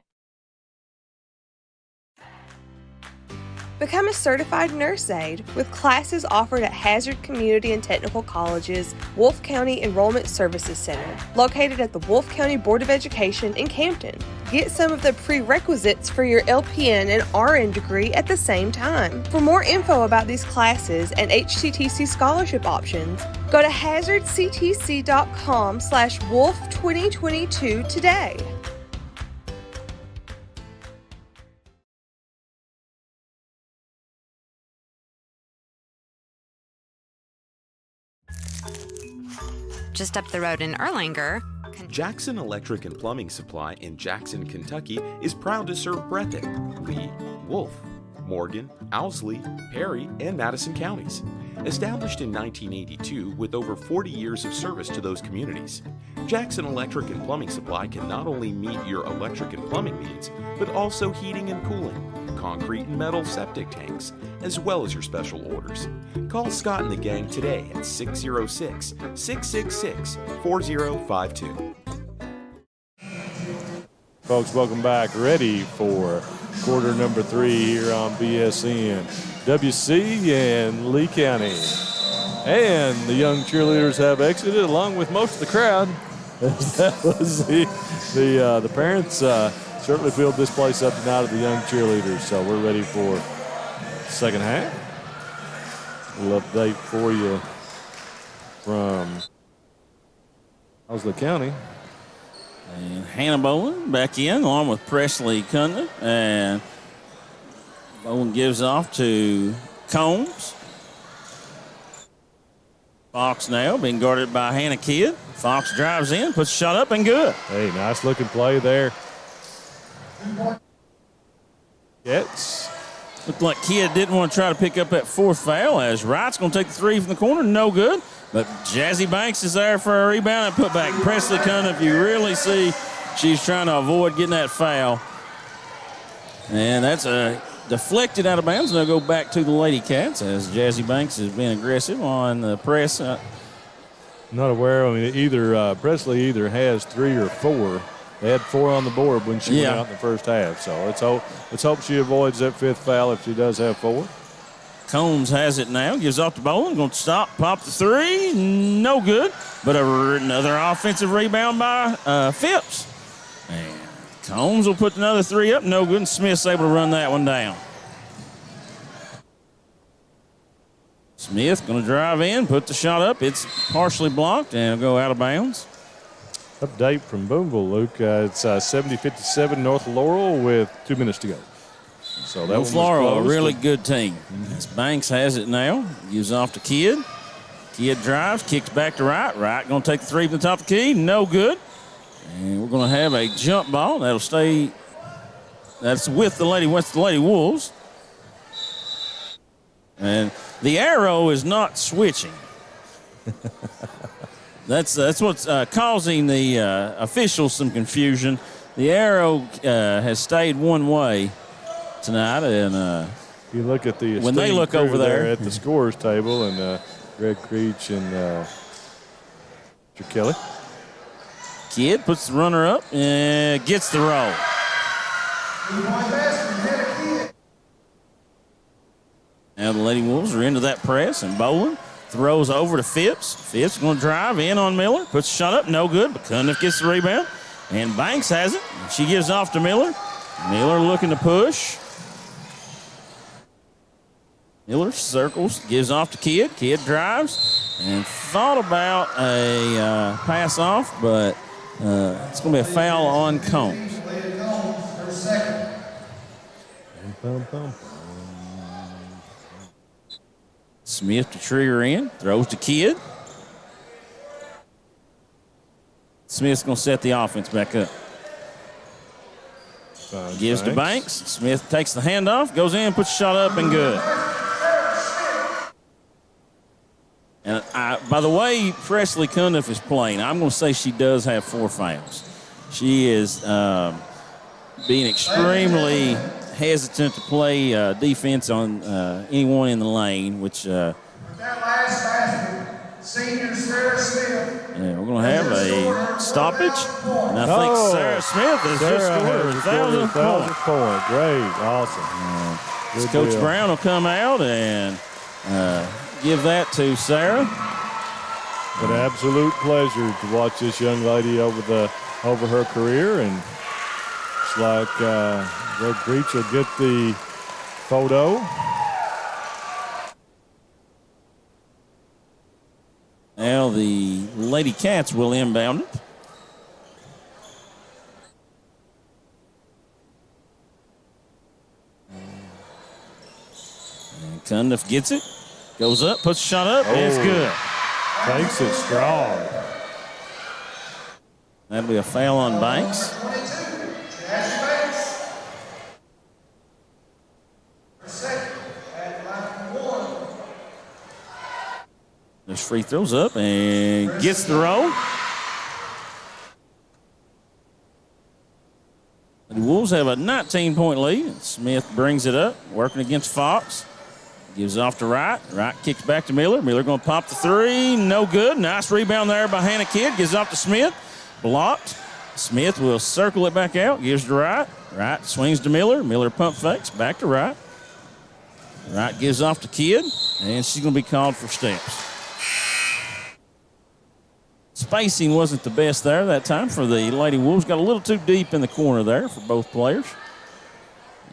Speaker 10: Become a certified nurse aide with classes offered at Hazard Community and Technical College's Wolfe County Enrollment Services Center, located at the Wolfe County Board of Education in Campton. Get some of the prerequisites for your LPN and RN degree at the same time. For more info about these classes and HCTC scholarship options, go to hazardctc.com/wolf2022 today.
Speaker 4: Just up the road in Erlanger,
Speaker 6: Jackson Electric and Plumbing Supply in Jackson, Kentucky is proud to serve Breathitt, Lee, Wolfe, Morgan, Owsley, Perry, and Madison counties. Established in 1982 with over 40 years of service to those communities, Jackson Electric and Plumbing Supply can not only meet your electric and plumbing needs, but also heating and cooling, concrete and metal septic tanks, as well as your special orders. Call Scott and the gang today at 606-666-4052.
Speaker 1: Folks, welcome back. Ready for quarter number 3 here on BSN. WC and Lee County. And the young cheerleaders have exited along with most of the crowd. That was the parents certainly filled this place up tonight of the young cheerleaders. So we're ready for second half. A little update for you from Owsley County.
Speaker 2: And Hannah Bowen back in along with Presley Cunliffe. And Bowen gives off to Combs. Fox now being guarded by Hannah Kidd. Fox drives in, puts a shot up and good.
Speaker 1: Hey, nice looking play there. It's
Speaker 2: Looked like Kidd didn't want to try to pick up that fourth foul as Wright's going to take the three from the corner. No good. But Jazzy Banks is there for a rebound and put back. Presley Cunliffe, you really see she's trying to avoid getting that foul. And that's deflected out of bounds. And they'll go back to the Lady Cats as Jazzy Banks has been aggressive on the press.
Speaker 1: Not aware. I mean, Presley either has 3 or 4. They had 4 on the board when she went out in the first half. So let's hope she avoids that 5th foul if she does have 4.
Speaker 2: Combs has it now. Gives off to Bowen. Going to stop, pop the three. No good. But another offensive rebound by Phipps. And Combs will put another three up. No good. And Smith's able to run that one down. Smith going to drive in, put the shot up. It's partially blocked and go out of bounds.
Speaker 1: Update from Boonville, Luke. It's 70-57 North Laurel with 2 minutes to go. So that
Speaker 2: North Laurel, a really good team. As Banks has it now. Gives off to Kidd. Kidd drives, kicks back to Wright. Wright going to take the three from the top of the key. No good. And we're going to have a jump ball. That'll stay. That's with the Lady Wolves. And the arrow is not switching. That's what's causing the officials some confusion. the arrow has stayed one way tonight, and
Speaker 1: you look at the
Speaker 2: when they look
Speaker 1: crew
Speaker 2: over there
Speaker 1: at the scorers table, and Greg Creech and Mr. Kelly.
Speaker 2: Kidd puts the runner up and gets the roll. Now the Lady Wolves are into that press, and Boland throws over to Phipps. Phipps going to drive in on Miller. Puts a shot up, no good, but Cundiff gets the rebound. And Banks has it. She gives off to Miller. Miller looking to push. Miller circles, gives off to Kidd. Kidd drives and thought about a pass off, but it's going to be a foul on Combs. Smith to trigger in, throws to Kidd. Smith's going to set the offense back up. Gives to Banks. Smith takes the handoff, goes in, puts a shot up, and good. And by the way Presley Cundiff is playing, I'm going to say she does have 4 fouls. She is being extremely hesitant to play defense on anyone in the lane, which
Speaker 8: That last basket, senior Sarah Smith.
Speaker 2: yeah, we're going to have a stoppage. And I think Sarah Smith has just scored a 1,000
Speaker 1: point. Great, awesome.
Speaker 2: Coach Brown will come out and give that to Sarah.
Speaker 1: An absolute pleasure to watch this young lady over her career, and it's like Greg Creech will get the photo.
Speaker 2: Now the Lady Cats will inbound it. And Cundiff gets it. Goes up, puts a shot up, and it's good.
Speaker 1: Takes it strong.
Speaker 2: That'll be a foul on Banks. There's free throws up and gets the roll. The Wolves have a 19-point lead. Smith brings it up, working against Fox. Gives off to Wright. Wright kicks back to Miller. Miller going to pop the three. No good. Nice rebound there by Hannah Kidd. Gives off to Smith. Blocked. Smith will circle it back out. Gives to Wright. Wright swings to Miller. Miller pump fakes. Back to Wright. Wright gives off to Kidd. And she's going to be called for steps. Spacing wasn't the best there that time for the Lady Wolves. Got a little too deep in the corner there for both players.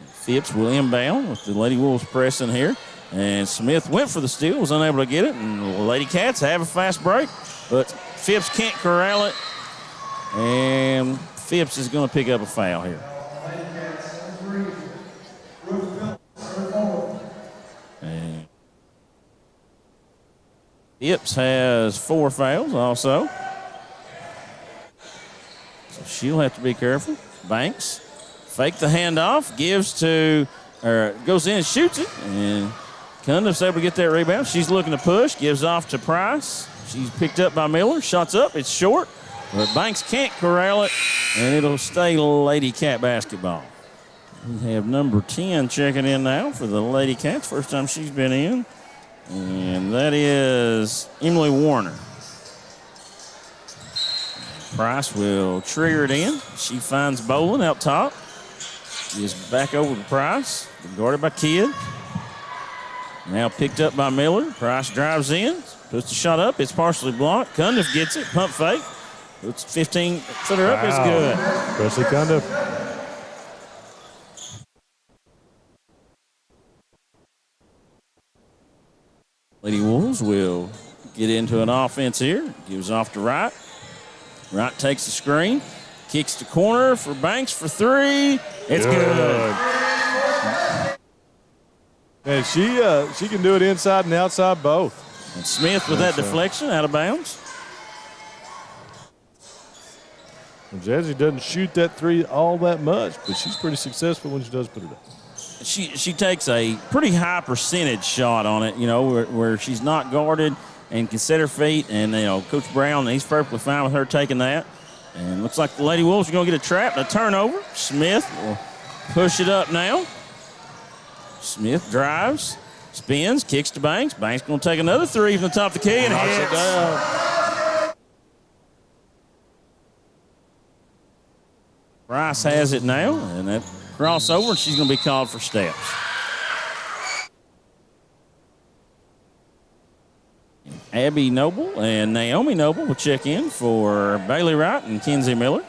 Speaker 2: Phipps will inbound with the Lady Wolves pressing here. And Smith went for the steal, was unable to get it. And the Lady Cats have a fast break, but Phipps can't corral it. And Phipps is going to pick up a foul here. And Phipps has 4 fouls also. So she'll have to be careful. Banks fake the handoff, goes in and shoots it, and Cundiff's able to get that rebound. She's looking to push, gives off to Price. She's picked up by Miller, shots up, it's short, but Banks can't corral it, and it'll stay Lady Cat basketball. We have number 10 checking in now for the Lady Cats, first time she's been in, and that is Emily Warner. Price will trigger it in. She finds Boland out top. Is back over to Price, guarded by Kidd. Now picked up by Miller. Price drives in, puts the shot up. It's partially blocked. Cundiff gets it, pump fake. Puts 15-footer up, it's good.
Speaker 1: Presley Cundiff.
Speaker 2: Lady Wolves will get into an offense here. Gives off to Wright. Wright takes the screen. Kicks the corner for Banks for 3. It's good.
Speaker 1: And she can do it inside and outside both.
Speaker 2: And Smith with that deflection out of bounds.
Speaker 1: And Jazzy doesn't shoot that 3 all that much, but she's pretty successful when she does put it up.
Speaker 2: She takes a pretty high percentage shot on it, where she's not guarded and can set her feet. And, Coach Brown, he's perfectly fine with her taking that. And looks like the Lady Wolves are going to get a trap and a turnover. Smith will push it up now. Smith drives, spins, kicks to Banks. Banks going to take another three from the top of the key and
Speaker 1: Knocks it
Speaker 2: hits.
Speaker 1: down.
Speaker 2: Rice has it now, and that crossover, she's going to be called for steps. Abby Noble and Naomi Noble will check in for Bailey Wright and Kenzie Miller.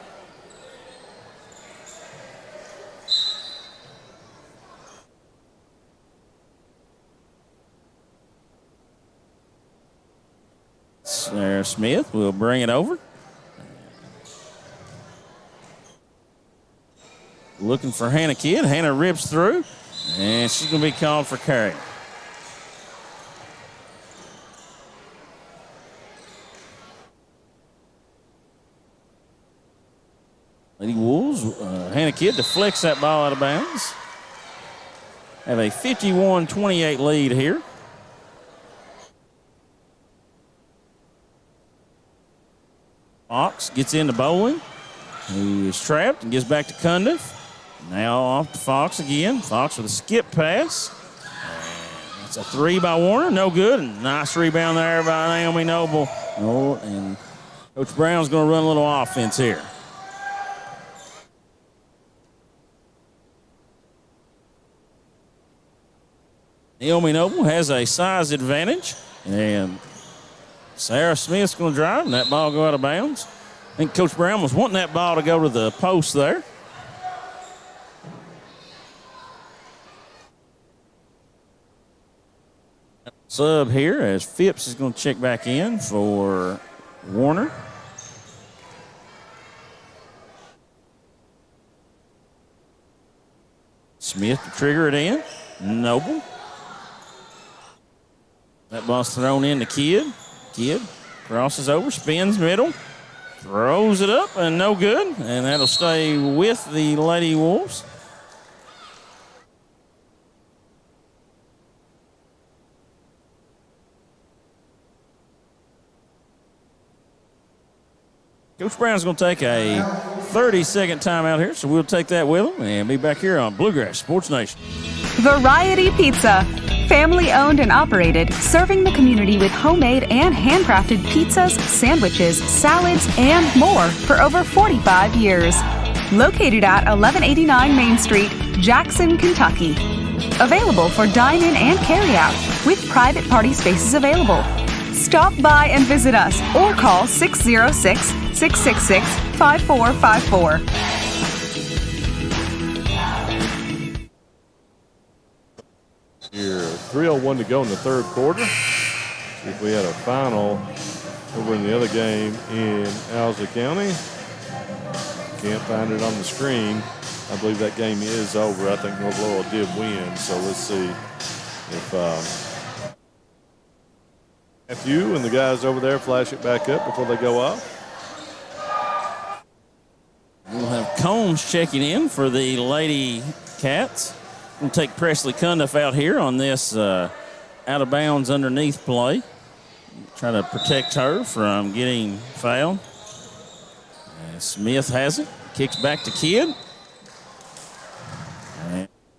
Speaker 2: Sarah Smith will bring it over. Looking for Hannah Kidd. Hannah rips through, and she's going to be called for carry. Lady Wolves, Hannah Kidd deflects that ball out of bounds. Have a 51-28 lead here. Fox gets into Bowling, who is trapped and gets back to Cundiff. Now off to Fox again. Fox with a skip pass. And it's a three by Warner, no good. And nice rebound there by Naomi Noble. Oh, and Coach Brown's going to run a little offense here. Naomi Noble has a size advantage, and Sarah Smith's going to drive, and that ball go out of bounds. I think Coach Brown was wanting that ball to go to the post there. Sub here as Phipps is going to check back in for Warner. Smith to trigger it in. Noble. That ball's thrown in to Kidd. Kidd crosses over, spins middle, throws it up, and no good. And that'll stay with the Lady Wolves. Coach Brown's going to take a 30-second timeout here, so we'll take that with him and be back here on Bluegrass Sports Nation.
Speaker 7: Variety Pizza. Family owned and operated, serving the community with homemade and handcrafted pizzas, sandwiches, salads, and more for over 45 years. Located at 1189 Main Street, Jackson, Kentucky. Available for dine-in and carry-out, with private party spaces available. Stop by and visit us or call 606-666-5454.
Speaker 1: Here, 3:01 to go in the third quarter. See if we had a final over in the other game in Owsley County. Can't find it on the screen. I believe that game is over. I think North Laurel did win, so let's see if Matthew and the guys over there flash it back up before they go off.
Speaker 2: We'll have Combs checking in for the Lady Cats. We'll take Presley Cundiff out here on this out of bounds underneath play. Try to protect her from getting fouled. And Smith has it. Kicks back to Kidd.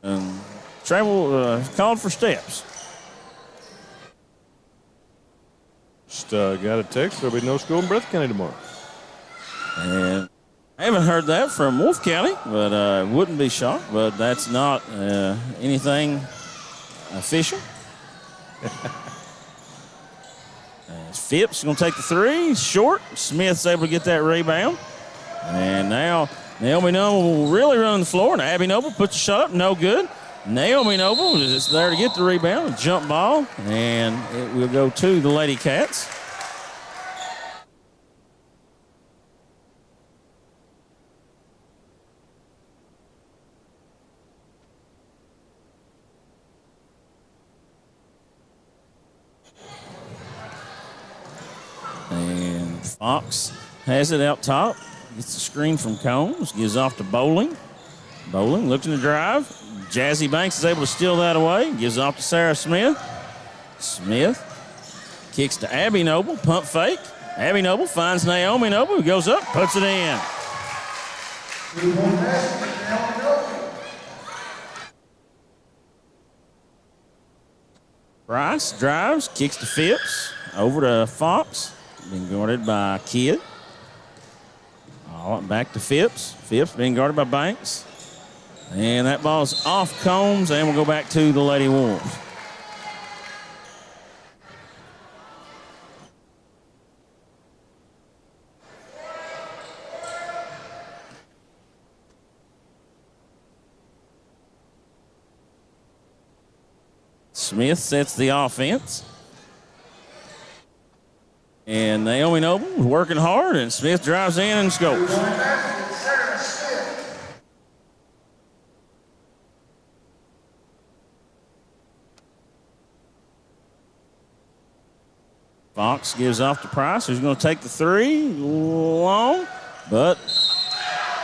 Speaker 2: And travel called for steps.
Speaker 1: Just got a text. There'll be no school in Breathitt County tomorrow.
Speaker 2: And I haven't heard that from Wolfe County, but wouldn't be shocked. But that's not anything official. Phipps is going to take the three. Short. Smith's able to get that rebound. And now Naomi Noble will really run the floor. And Abby Noble puts the shot up. No good. Naomi Noble is there to get the rebound. A jump ball. And it will go to the Lady Cats. And Fox has it out top. Gets the screen from Combs. Gives off to Bowling. Bowling looking to drive. Jazzy Banks is able to steal that away. Gives off to Sarah Smith. Smith kicks to Abby Noble. Pump fake. Abby Noble finds Naomi Noble, who goes up, puts it in.
Speaker 8: 2-point basket, Naomi Noble.
Speaker 2: Price drives, kicks to Phipps, over to Fox, being guarded by Kidd. All back to Phipps. Phipps being guarded by Banks. And that ball's off Combs, and we'll go back to the Lady Wolves. Smith sets the offense. And Naomi Noble is working hard, and Smith drives in and scores. Fox gives off to Price, who's going to take the three long, but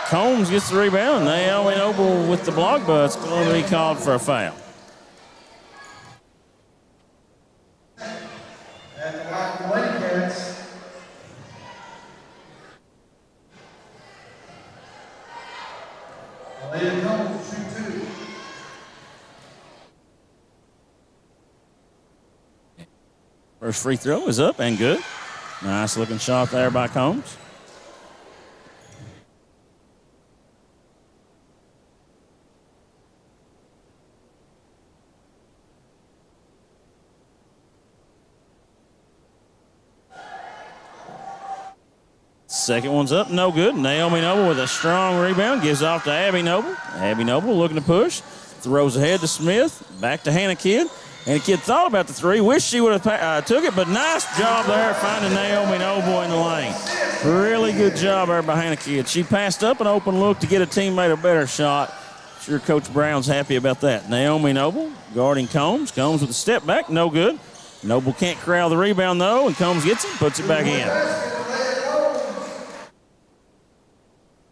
Speaker 2: Combs gets the rebound. Naomi Noble with the block, but it's going to be called for a foul. First free throw is up and good. Nice looking shot there by Combs. Second one's up, no good. Naomi Noble with a strong rebound, gives off to Abby Noble. Abby Noble looking to push, throws ahead to Smith, back to Hannah Kidd. And the kid thought about the three, wished she would have took it, but nice job there finding Naomi Noble in the lane. Really good job there by Hannah Kidd. She passed up an open look to get a teammate a better shot. Sure Coach Brown's happy about that. Naomi Noble guarding Combs. Combs with a step back, no good. Noble can't corral the rebound though, and Combs gets it, puts it back in.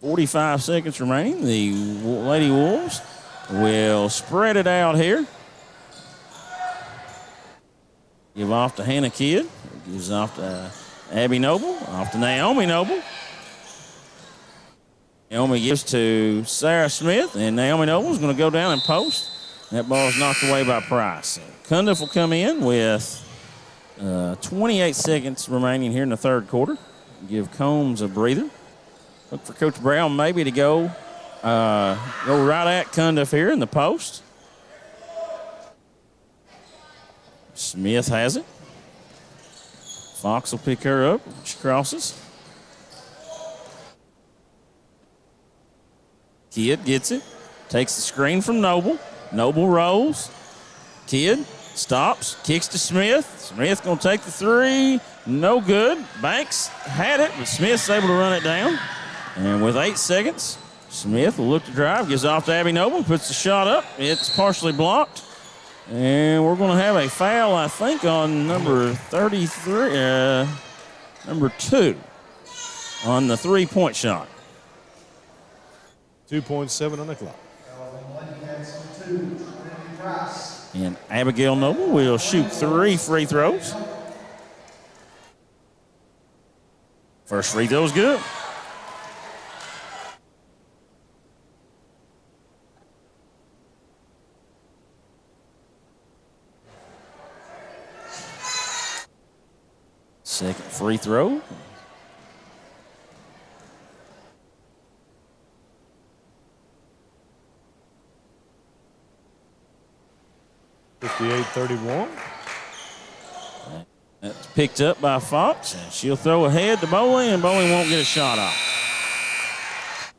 Speaker 2: 45 seconds remaining. The Lady Wolves will spread it out here. Give off to Hannah Kidd. Gives off to Abby Noble. Off to Naomi Noble. Naomi gives to Sarah Smith, and Naomi Noble's going to go down and post. That ball is knocked away by Price. Cundiff will come in with 28 seconds remaining here in the third quarter. Give Combs a breather. Look for Coach Brown maybe to go right at Cundiff here in the post. Smith has it. Fox will pick her up. She crosses. Kidd gets it. Takes the screen from Noble. Noble rolls. Kidd stops. Kicks to Smith. Smith going to take the three. No good. Banks had it, but Smith's able to run it down. And with 8 seconds, Smith will look to drive. Gives off to Abby Noble. Puts the shot up. It's partially blocked. And we're going to have a foul, I think, on number 33, number 2, on the three-point shot.
Speaker 1: 2.7 on the clock.
Speaker 2: And Abigail Noble will shoot 3 free throws. First free throw is good. Second free throw.
Speaker 1: (58-31).
Speaker 2: That's picked up by Fox, and she'll throw ahead to Bowling, and Bowling won't get a shot off.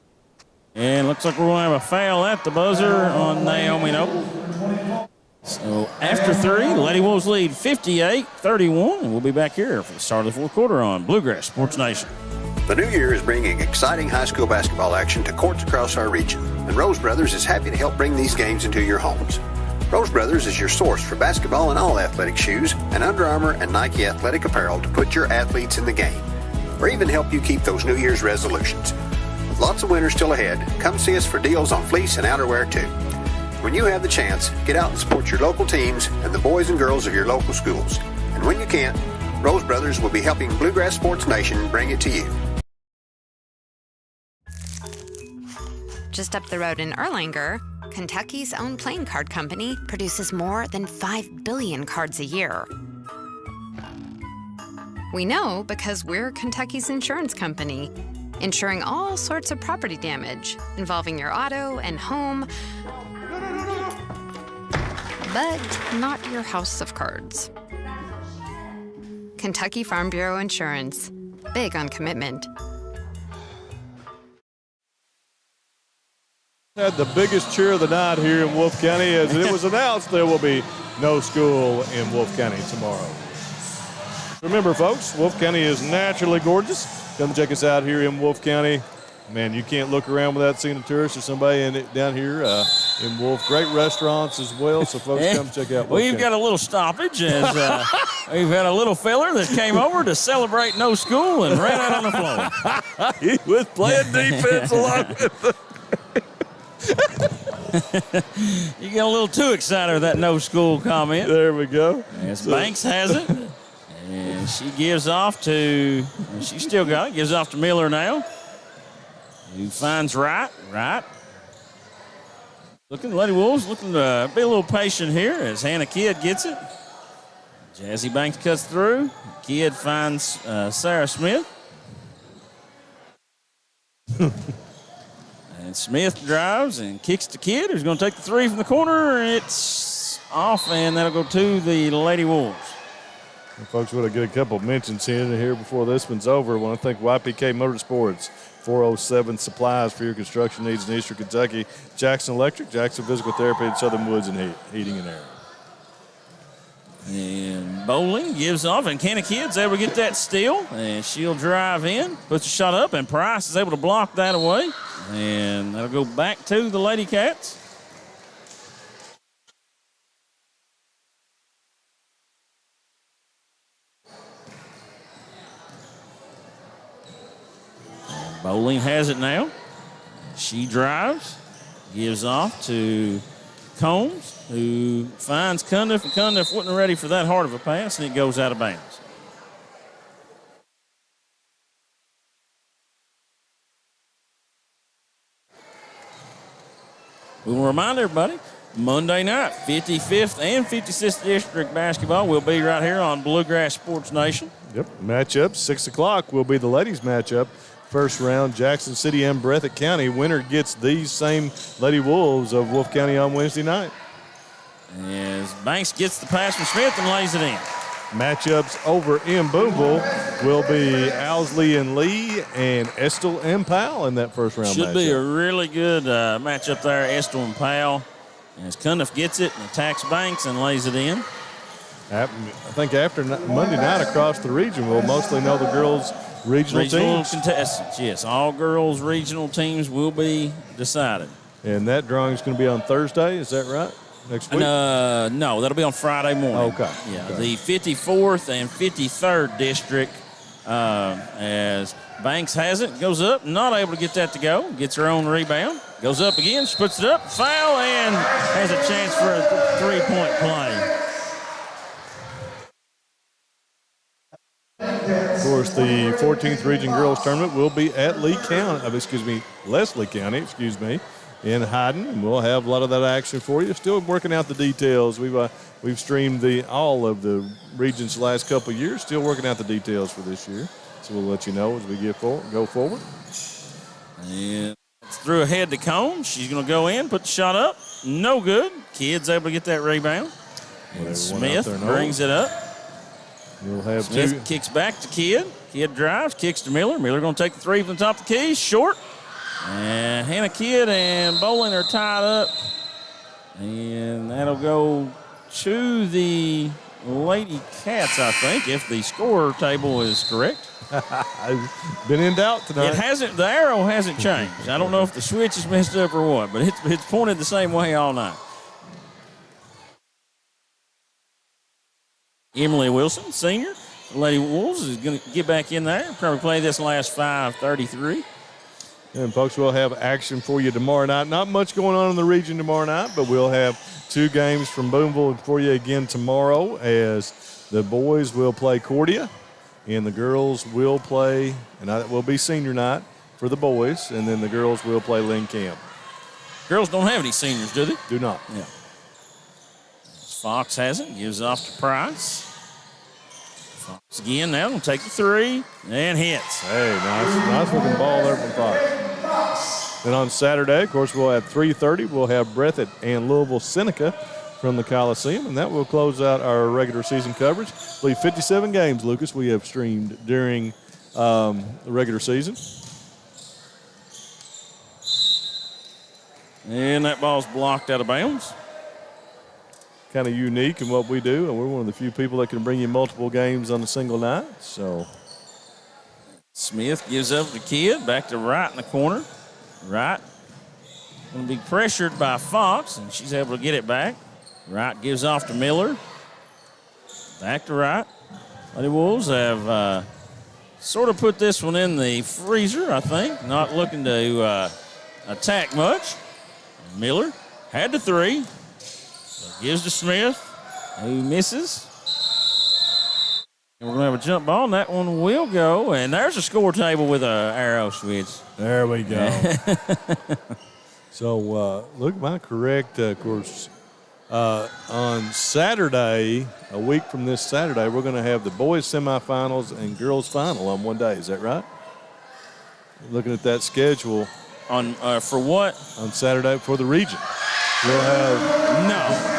Speaker 2: And looks like we're going to have a foul at the buzzer on Naomi Noble. So after 3, Lady Wolves lead 58-31, and we'll be back here for the start of the fourth quarter on Bluegrass Sports Nation.
Speaker 3: The new year is bringing exciting high school basketball action to courts across our region, and Rose Brothers is happy to help bring these games into your homes. Rose Brothers is your source for basketball and all athletic shoes and Under Armour and Nike athletic apparel to put your athletes in the game, or even help you keep those New Year's resolutions. With lots of winter still ahead, come see us for deals on fleece and outerwear too. When you have the chance, get out and support your local teams and the boys and girls of your local schools. And when you can't, Rose Brothers will be helping Bluegrass Sports Nation bring it to you.
Speaker 4: Just up the road in Erlanger, Kentucky's own playing card company produces more than 5 billion cards a year. We know because we're Kentucky's insurance company, insuring all sorts of property damage involving your auto and home, but not your house of cards. Kentucky Farm Bureau Insurance. Big on commitment.
Speaker 1: Had the biggest cheer of the night here in Wolfe County as it was announced there will be no school in Wolfe County tomorrow. Remember, folks, Wolfe County is naturally gorgeous. Come check us out here in Wolfe County. Man, you can't look around without seeing a tourist or somebody down here in Wolfe. Great restaurants as well, so folks come check out Wolfe
Speaker 2: We've got a little stoppage as we've had a little feller that came over to celebrate no school and ran out on the floor.
Speaker 1: He was playing defense along with them.
Speaker 2: You get a little too excited with that no school comment.
Speaker 1: There we go.
Speaker 2: As Banks has it. And she gives off to, she still got it, gives off to Miller now. Who finds Wright. Lady Wolves looking to be a little patient here as Hannah Kidd gets it. Jazzy Banks cuts through. Kidd finds Sarah Smith. And Smith drives and kicks to Kidd, who's going to take the three from the corner. It's off, and that'll go to the Lady Wolves.
Speaker 1: And folks, we'll get a couple mentions here before this one's over. I want to thank YPK Motorsports, 407 Supplies for your construction needs in Eastern Kentucky, Jackson Electric, Jackson Physical Therapy, and Southern Woods and Heating and Air.
Speaker 2: And Bowling gives off, and Kenna Kidd's able to get that steal, and she'll drive in, puts a shot up, and Price is able to block that away. And that'll go back to the Lady Cats. And Bowling has it now. She drives, gives off to Combs, who finds Cundiff, and Cundiff wasn't ready for that hard of a pass, and it goes out of bounds. We will remind everybody, Monday night, 55th and 56th District basketball will be right here on Bluegrass Sports Nation.
Speaker 1: Yep, matchup, 6 o'clock will be the ladies' matchup. First round, Jackson City and Breathitt County. Winner gets these same Lady Wolves of Wolfe County on Wednesday night.
Speaker 2: As Banks gets the pass from Smith and lays it in.
Speaker 1: Matchups over in Boonville will be Owsley and Lee and Estill and Powell in that first round
Speaker 2: Should
Speaker 1: matchup.
Speaker 2: be a really good matchup there, Estill and Powell. As Cundiff gets it and attacks Banks and lays it in.
Speaker 1: I think after Monday night across the region, we'll mostly know the girls' regional teams.
Speaker 2: Contestants, yes. All girls regional teams will be decided.
Speaker 1: And that drawing is going to be on Thursday, is that right? Next week?
Speaker 2: No, that'll be on Friday morning.
Speaker 1: Okay.
Speaker 2: Yeah, okay. The 54th and 53rd District, as Banks has it, goes up, not able to get that to go, gets her own rebound, goes up again, she puts it up, foul, and has a chance for a three-point play.
Speaker 1: Of course, the 14th Region Girls Tournament will be at Leslie County, in Hyden, and we'll have a lot of that action for you. Still working out the details. We've streamed all of the regions the last couple of years. Still working out the details for this year, so we'll let you know as we go forward.
Speaker 2: And it's through ahead to Combs. She's going to go in, put the shot up. No good. Kidd's able to get that rebound. And Smith brings it up.
Speaker 1: We'll have
Speaker 2: Smith kicks back to Kidd. Kidd drives, kicks to Miller. Miller going to take the three from the top of the key. Short. And Hannah Kidd and Bowling are tied up. And that'll go to the Lady Cats, I think, if the score table is correct.
Speaker 1: I've been in doubt tonight.
Speaker 2: The arrow hasn't changed. I don't know if the switch is messed up or what, but it's pointed the same way all night. Emily Wilson, senior, Lady Wolves, is going to get back in there. Probably play this last 5:33.
Speaker 1: And, folks, we'll have action for you tomorrow night. Not much going on in the region tomorrow night, but we'll have two games from Boonville for you again tomorrow as The boys will play Cordia, and the girls will play, and it will be senior night for the boys, and then the girls will play Lynn Camp.
Speaker 2: Girls don't have any seniors, do they?
Speaker 1: Do not.
Speaker 2: Yeah. Fox has it, gives off to Price. Fox again now will take the three and hits.
Speaker 1: Hey, nice looking ball there from Fox. Then on Saturday, of course, we'll have 3:30. We'll have Breathitt and Louisville Seneca from the Coliseum, and that will close out our regular season coverage. I believe 57 games, Lucas, we have streamed during the regular season.
Speaker 2: And that ball's blocked out of bounds.
Speaker 1: Kind of unique in what we do, and we're one of the few people that can bring you multiple games on a single night. So
Speaker 2: Smith gives up the kid, back to Wright in the corner. Wright going to be pressured by Fox, and she's able to get it back. Wright gives off to Miller. Back to Wright. Lady Wolves have sort of put this one in the freezer, I think. Not looking to attack much. Miller had the three. Gives to Smith, who misses. And we're going to have a jump ball, and that one will go. And there's a score table with an arrow switch.
Speaker 1: There we go. So, look, am I correct? Of course, on Saturday, a week from this Saturday, we're going to have the boys semifinals and girls final on one day. Is that right? Looking at that schedule.
Speaker 2: On for what?
Speaker 1: On Saturday for the region. We'll have
Speaker 2: no.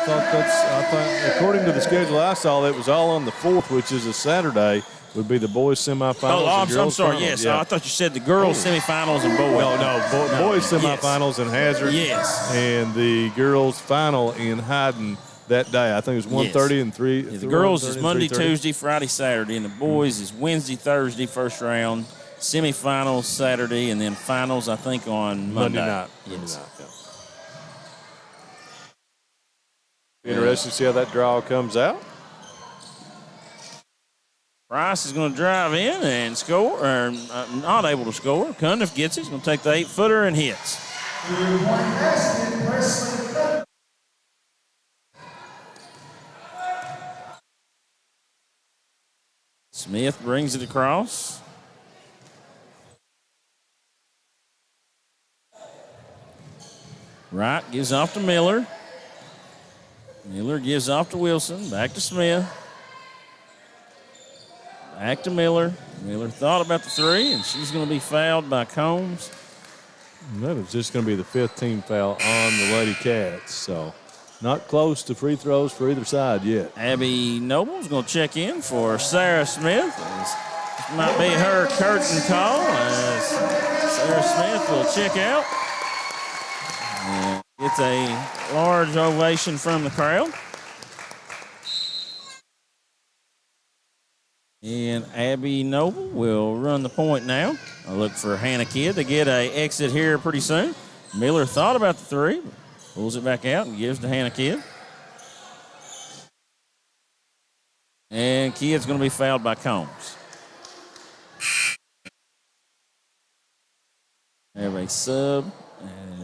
Speaker 1: I thought, according to the schedule I saw, it was all on the 4th, which is a Saturday, would be the boys semifinals and girls
Speaker 2: I'm sorry.
Speaker 1: finals.
Speaker 2: Yes,
Speaker 1: Yeah.
Speaker 2: I thought you said the girls semifinals and boys.
Speaker 1: No, boys semifinals in Hazard.
Speaker 2: Yes.
Speaker 1: And the girls final in Hyden that day. I think it was 1:30 and 3.
Speaker 2: Yeah, the girls is Monday, Tuesday, Friday, Saturday, and the boys is Wednesday, Thursday, first round, semifinals Saturday, and then finals, I think, on Monday
Speaker 1: night.
Speaker 2: Yes.
Speaker 1: Monday night, yeah. Interesting to see how that draw comes out.
Speaker 2: Price is going to drive in and score, or not able to score. Cundiff gets it. He's going to take the 8-footer and hits. Smith brings it across. Wright gives off to Miller. Miller gives off to Wilson. Back to Smith. Back to Miller. Miller thought about the three, and she's going to be fouled by Combs.
Speaker 1: That is just going to be the 5th team foul on the Lady Cats. So not close to free throws for either side yet.
Speaker 2: Abby Noble's going to check in for Sarah Smith. This might be her curtain call as Sarah Smith will check out. And gets a large ovation from the crowd. And Abby Noble will run the point now. I'll look for Hannah Kidd to get an exit here pretty soon. Miller thought about the three, but pulls it back out and gives to Hannah Kidd. And Kidd's going to be fouled by Combs. They have a sub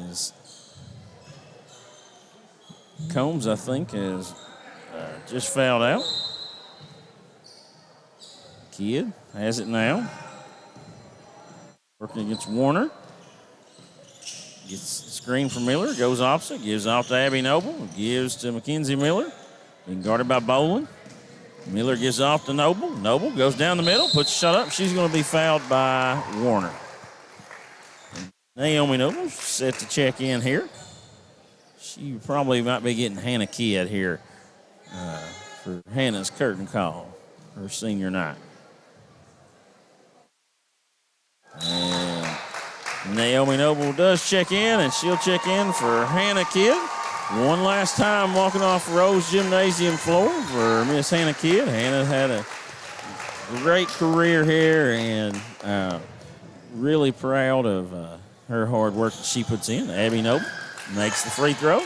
Speaker 2: as Combs, I think, is just fouled out. Kidd has it now. Working against Warner. Gets the screen from Miller. Goes opposite. Gives off to Abby Noble. Gives to Mackenzie Miller. Being guarded by Boland. Miller gives off to Noble. Noble goes down the middle. Puts a shot up. She's going to be fouled by Warner. And Naomi Noble set to check in here. She probably might be getting Hannah Kidd here for Hannah's curtain call, her senior night. And Naomi Noble does check in, and she'll check in for Hannah Kidd. One last time walking off Rose Gymnasium floor for Miss Hannah Kidd. Hannah had a great career here, and really proud of her hard work that she puts in. Abby Noble makes the free throw.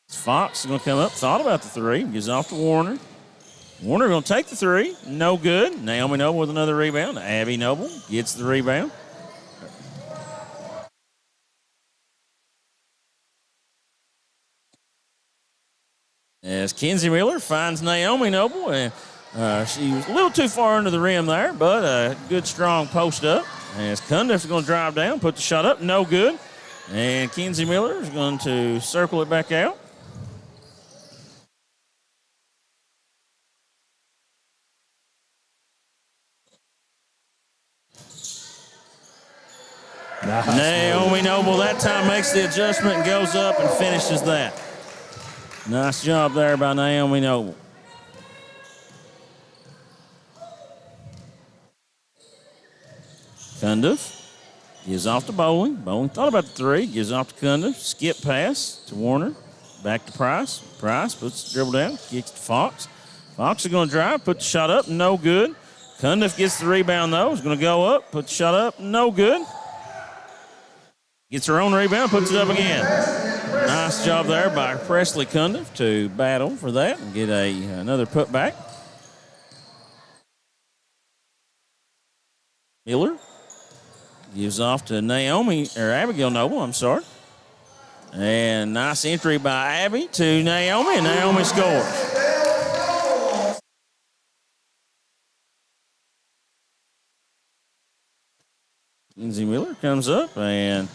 Speaker 2: Fox is going to come up, thought about the three, gives off to Warner. Warner going to take the three, no good. Naomi Noble with another rebound. Abby Noble gets the rebound. as Kenzie Miller finds Naomi Noble, and she was a little too far under the rim there, but a good strong post up. As Cundiff's going to drive down, put the shot up, no good. And Kenzie Miller is going to circle it back out.
Speaker 1: Nice.
Speaker 2: Naomi Noble that time makes the adjustment and goes up and finishes that. Nice job there by Naomi Noble. Cundiff gives off to Bowling. Bowling thought about the three, gives off to Cundiff. Skip pass to Warner. Back to Price. Price puts the dribble down, kicks to Fox. Fox is going to drive, put the shot up, no good. Cundiff gets the rebound though, is going to go up, put the shot up, no good. Gets her own rebound, puts it up again. Nice job there by Presley Cundiff to battle for that and get another putback. Miller gives off to Abigail Noble, I'm sorry. And nice entry by Abby to Naomi, and Naomi scores. Kenzie Miller comes up, and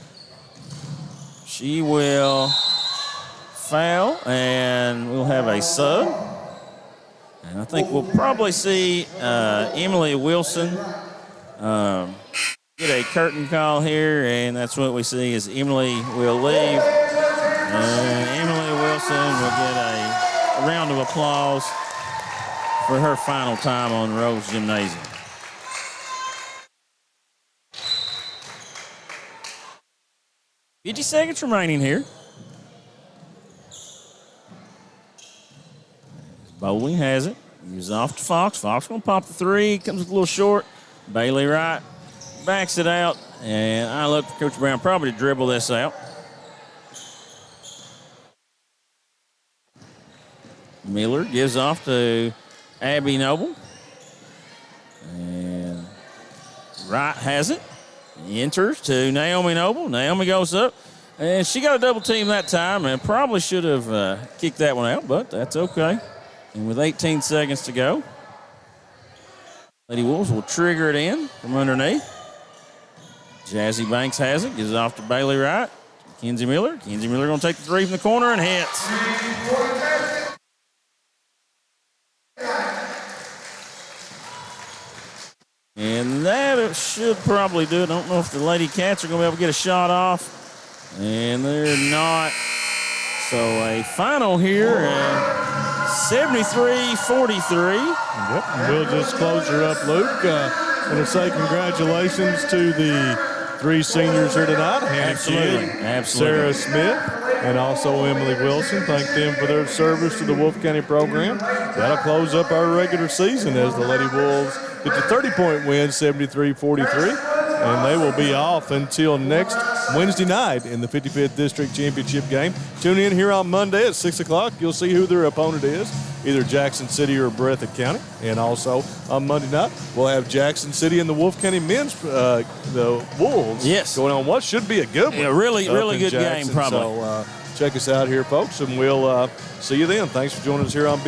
Speaker 2: she will foul, and we'll have a sub. And I think we'll probably see Emily Wilson get a curtain call here, and that's what we see is Emily will leave. And Emily Wilson will get a round of applause for her final time on Rose Gymnasium. $50 remaining here. Bowling has it. He's off to Fox. Fox going to pop the three. Comes a little short. Bailey Wright backs it out. And I look for Coach Brown probably to dribble this out. Miller gives off to Abby Noble. And Wright has it. Enters to Naomi Noble. Naomi goes up. And she got a double team that time and probably should have kicked that one out, but that's okay. And with 18 seconds to go, Lady Wolves will trigger it in from underneath. Jazzy Banks has it. Gives it off to Bailey Wright. Kenzie Miller. Kenzie Miller going to take the three from the corner and hits. And that should probably do it. I don't know if the Lady Cats are going to be able to get a shot off. And they're not. So a final here, 73-43.
Speaker 1: Yep, and we'll just close her up, Luke. I want to say congratulations to the three seniors here tonight. Hannah Kidd, Sarah Smith, and also Emily Wilson. Thank them for their service to the Wolfe County program. That'll close up our regular season as the Lady Wolves get the 30-point win, 73-43. And they will be off until next Wednesday night in the 55th District Championship game. Tune in here on Monday at 6 o'clock. You'll see who their opponent is, either Jackson City or Breathitt County. And also on Monday night, we'll have Jackson City and the Wolfe County men's, the Wolves, going on what should be a good one.
Speaker 2: Yeah, really good
Speaker 1: Jackson.
Speaker 2: game, probably.
Speaker 1: So check us out here, folks, and we'll see you then. Thanks for joining us here on